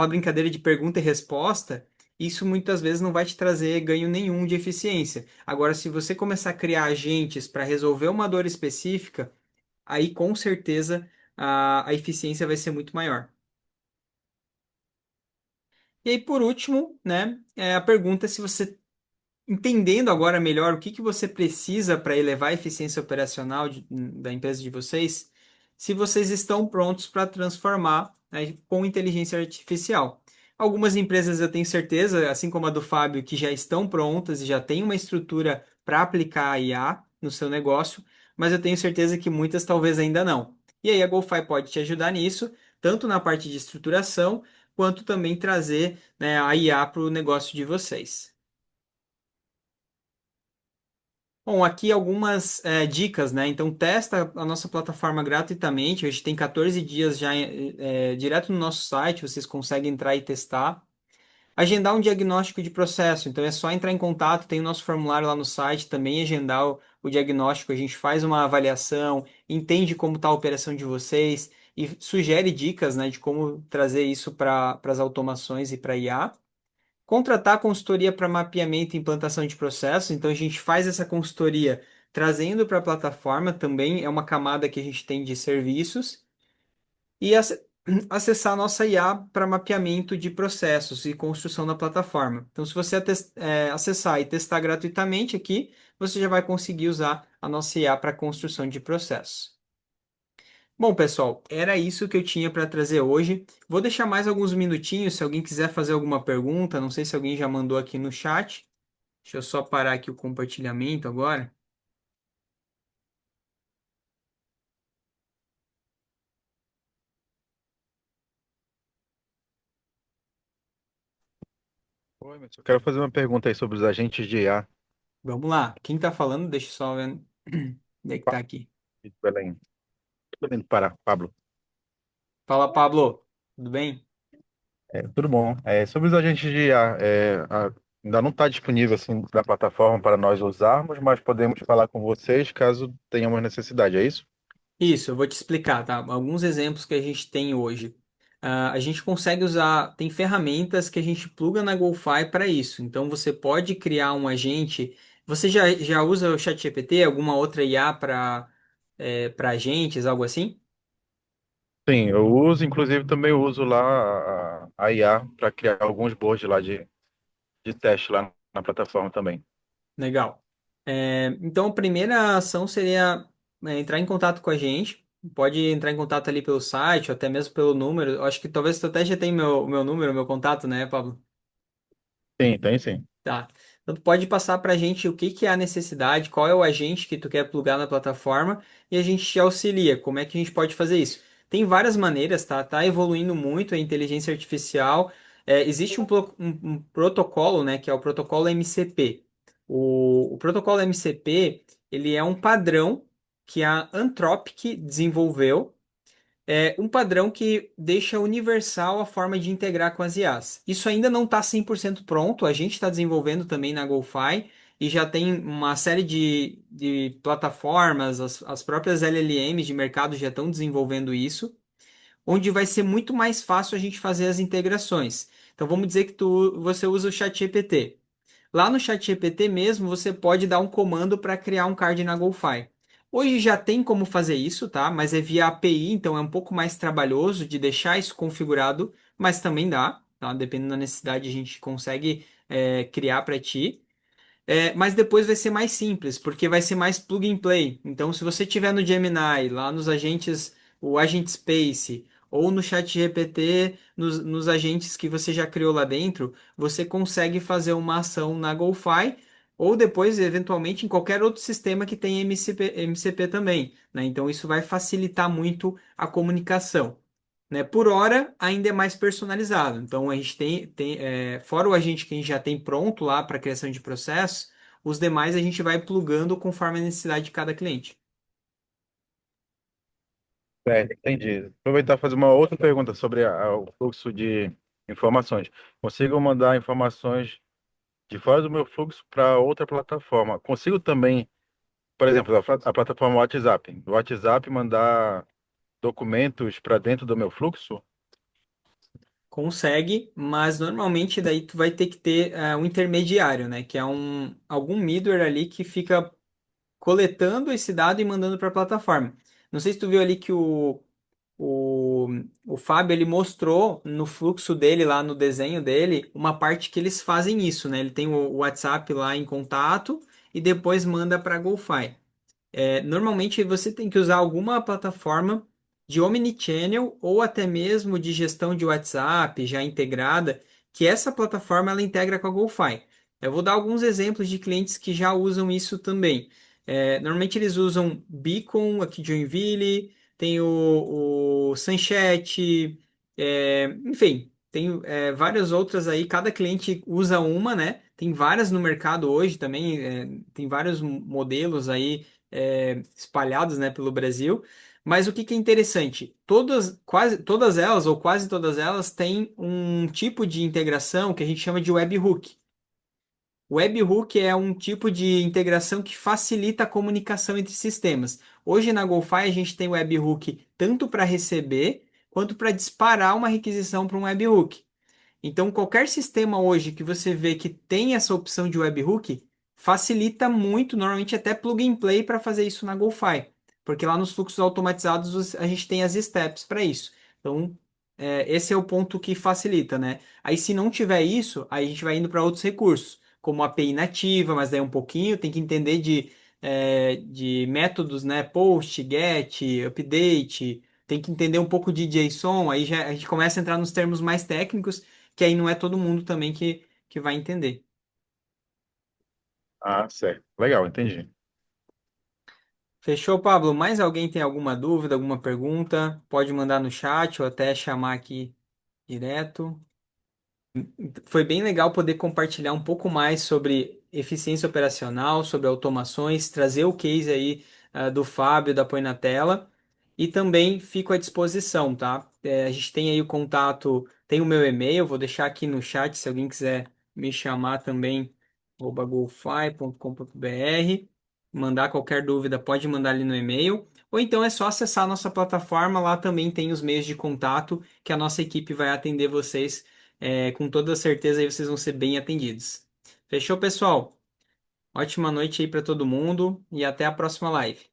brincadeira de pergunta e resposta, isso muitas vezes não vai te trazer ganho nenhum de eficiência. Agora, se você começar a criar agentes para resolver uma dor específica, aí com certeza a eficiência vai ser muito maior. E aí, por último, né, a pergunta é se você entendendo agora melhor o que que você precisa para elevar a eficiência operacional da empresa de vocês, se vocês estão prontos para transformar, né, com inteligência artificial. Algumas empresas eu tenho certeza, assim como a do Fábio, que já estão prontas e já têm uma estrutura para aplicar a IA no seu negócio, mas eu tenho certeza que muitas talvez ainda não. E aí a GoFi pode te ajudar nisso, tanto na parte de estruturação, quanto também trazer, né, a IA para o negócio de vocês. Bom, aqui algumas dicas, né? Então, testa a nossa plataforma gratuitamente. Hoje tem 14 dias já direto no nosso site, vocês conseguem entrar e testar. Agendar um diagnóstico de processo. Então, é só entrar em contato, tem o nosso formulário lá no site, também agendar o diagnóstico. A gente faz uma avaliação, entende como está a operação de vocês e sugere dicas, né, de como trazer isso para as automações e para IA. Contratar consultoria para mapeamento e implantação de processos. Então, a gente faz essa consultoria trazendo para a plataforma, também é uma camada que a gente tem de serviços. E acessar a nossa IA para mapeamento de processos e construção da plataforma. Então, se você acessar e testar gratuitamente aqui, você já vai conseguir usar a nossa IA para construção de processos. Bom, pessoal, era isso que eu tinha para trazer hoje. Vou deixar mais alguns minutinhos se alguém quiser fazer alguma pergunta. Não sei se alguém já mandou aqui no chat. Deixa eu só parar aqui o compartilhamento agora. Oi, mas eu quero fazer uma pergunta aí sobre os agentes de IA. Vamos lá. Quem está falando? Deixa eu só ver. Onde é que tá aqui? De Belém. Belém do Pará, Pablo. Fala, Pablo. Tudo bem? Tudo bom. Sobre os agentes de IA, Ainda não está disponível assim da plataforma para nós usarmos, mas podemos falar com vocês caso tenhamos necessidade, é isso? Isso, eu vou te explicar, tá? Alguns exemplos que a gente tem hoje. A gente consegue usar, tem ferramentas que a gente pluga na GoFi para isso. Então você pode criar um agente. Você já usa o ChatGPT, alguma outra IA para agentes, algo assim? Sim, eu uso, inclusive também uso lá a IA para criar alguns boards lá de teste lá na plataforma também. Legal. Então a primeira ação seria entrar em contato com a gente. Pode entrar em contato ali pelo site, ou até mesmo pelo número. Eu acho que talvez tu até já tem meu número, meu contato, né, Pablo? Sim, tem sim. Tá. Então, tu pode passar para a gente o que que é a necessidade, qual é o agente que tu quer plugar na plataforma e a gente te auxilia. Como é que a gente pode fazer isso? Tem várias maneiras, tá? Tá evoluindo muito a inteligência artificial. Existe um protocolo, né, que é o protocolo MCP. O protocolo MCP, ele é um padrão que a Anthropic desenvolveu um padrão que deixa universal a forma de integrar com as IAs. Isso ainda não está 100% pronto, a gente está desenvolvendo também na GoFi e já tem uma série de plataformas, as próprias LLMs de mercado já estão desenvolvendo isso, onde vai ser muito mais fácil a gente fazer as integrações. Então vamos dizer que você usa o ChatGPT. Lá no ChatGPT mesmo, você pode dar um comando para criar um card na GoFi. Hoje já tem como fazer isso, tá? Mas é via API, então é um pouco mais trabalhoso de deixar isso configurado, mas também dá, tá? Dependendo da necessidade, a gente consegue criar para ti. Mas depois vai ser mais simples, porque vai ser mais plug and play. Então, se você tiver no Gemini, lá nos agentes, o Agent Space, ou no ChatGPT, nos agentes que você já criou lá dentro, você consegue fazer uma ação na GoFi, ou depois, eventualmente, em qualquer outro sistema que tenha MCP também, né? Então, isso vai facilitar muito a comunicação. Né? Por hora, ainda é mais personalizado. Então, a gente fora o agente que a gente já tem pronto lá para criação de processos, os demais a gente vai plugando conforme a necessidade de cada cliente. Entendi. Aproveitar e fazer uma outra pergunta sobre o fluxo de informações. Consigo mandar informações de fora do meu fluxo para outra plataforma? Consigo também, por exemplo, a plataforma WhatsApp. Do WhatsApp mandar documentos para dentro do meu fluxo? Consegue, mas normalmente daí tu vai ter que ter um intermediário, né? Que é algum middleware ali que fica coletando esse dado e mandando para a plataforma. Não sei se tu viu ali que O, o Fábio ele mostrou no fluxo dele lá no desenho dele uma parte que eles fazem isso, né? Ele tem o WhatsApp lá em contato e depois manda para a GoFi. Normalmente você tem que usar alguma plataforma de omnichannel ou até mesmo de gestão de WhatsApp já integrada, que essa plataforma ela integra com a GoFi. Eu vou dar alguns exemplos de clientes que já usam isso também. Normalmente eles usam Beacon aqui de Joinville, tem o Sunchat, enfim, tem várias outras aí. Cada cliente usa uma, né? Tem várias no mercado hoje também, tem vários modelos aí espalhados, né, pelo Brasil. Mas o que que é interessante? Quase todas elas, ou quase todas elas, têm um tipo de integração que a gente chama de webhook. O webhook é um tipo de integração que facilita a comunicação entre sistemas. Hoje na GoFi a gente tem webhook tanto para receber quanto para disparar uma requisição para um webhook. Então, qualquer sistema hoje que você vê que tem essa opção de webhook, facilita muito, normalmente até plug and play para fazer isso na GoFi. Porque lá nos fluxos automatizados a gente tem as steps para isso. Então, esse é o ponto que facilita, né? Aí, se não tiver isso, aí a gente vai indo para outros recursos, como API nativa, mas daí um pouquinho, tem que entender de métodos, né? Post, get, update, tem que entender um pouco de JSON, aí já, a gente começa a entrar nos termos mais técnicos que aí não é todo mundo também que vai entender. Ah, certo. Legal, entendi. Fechou, Pablo? Mais alguém tem alguma dúvida, alguma pergunta? Pode mandar no chat ou até chamar aqui direto. Foi bem legal poder compartilhar um pouco mais sobre eficiência operacional, sobre automações, trazer o case aí do Fábio da Põe na Tela e também fico à disposição, tá? A gente tem aí o contato, tem o meu e-mail, vou deixar aqui no chat se alguém quiser me chamar também, @golfi.com.br. Mandar qualquer dúvida, pode mandar ali no e-mail. Ou então é só acessar a nossa plataforma, lá também tem os meios de contato que a nossa equipe vai atender vocês, com toda certeza aí vocês vão ser bem atendidos. Fechou, pessoal? Ótima noite aí para todo mundo e até a próxima live.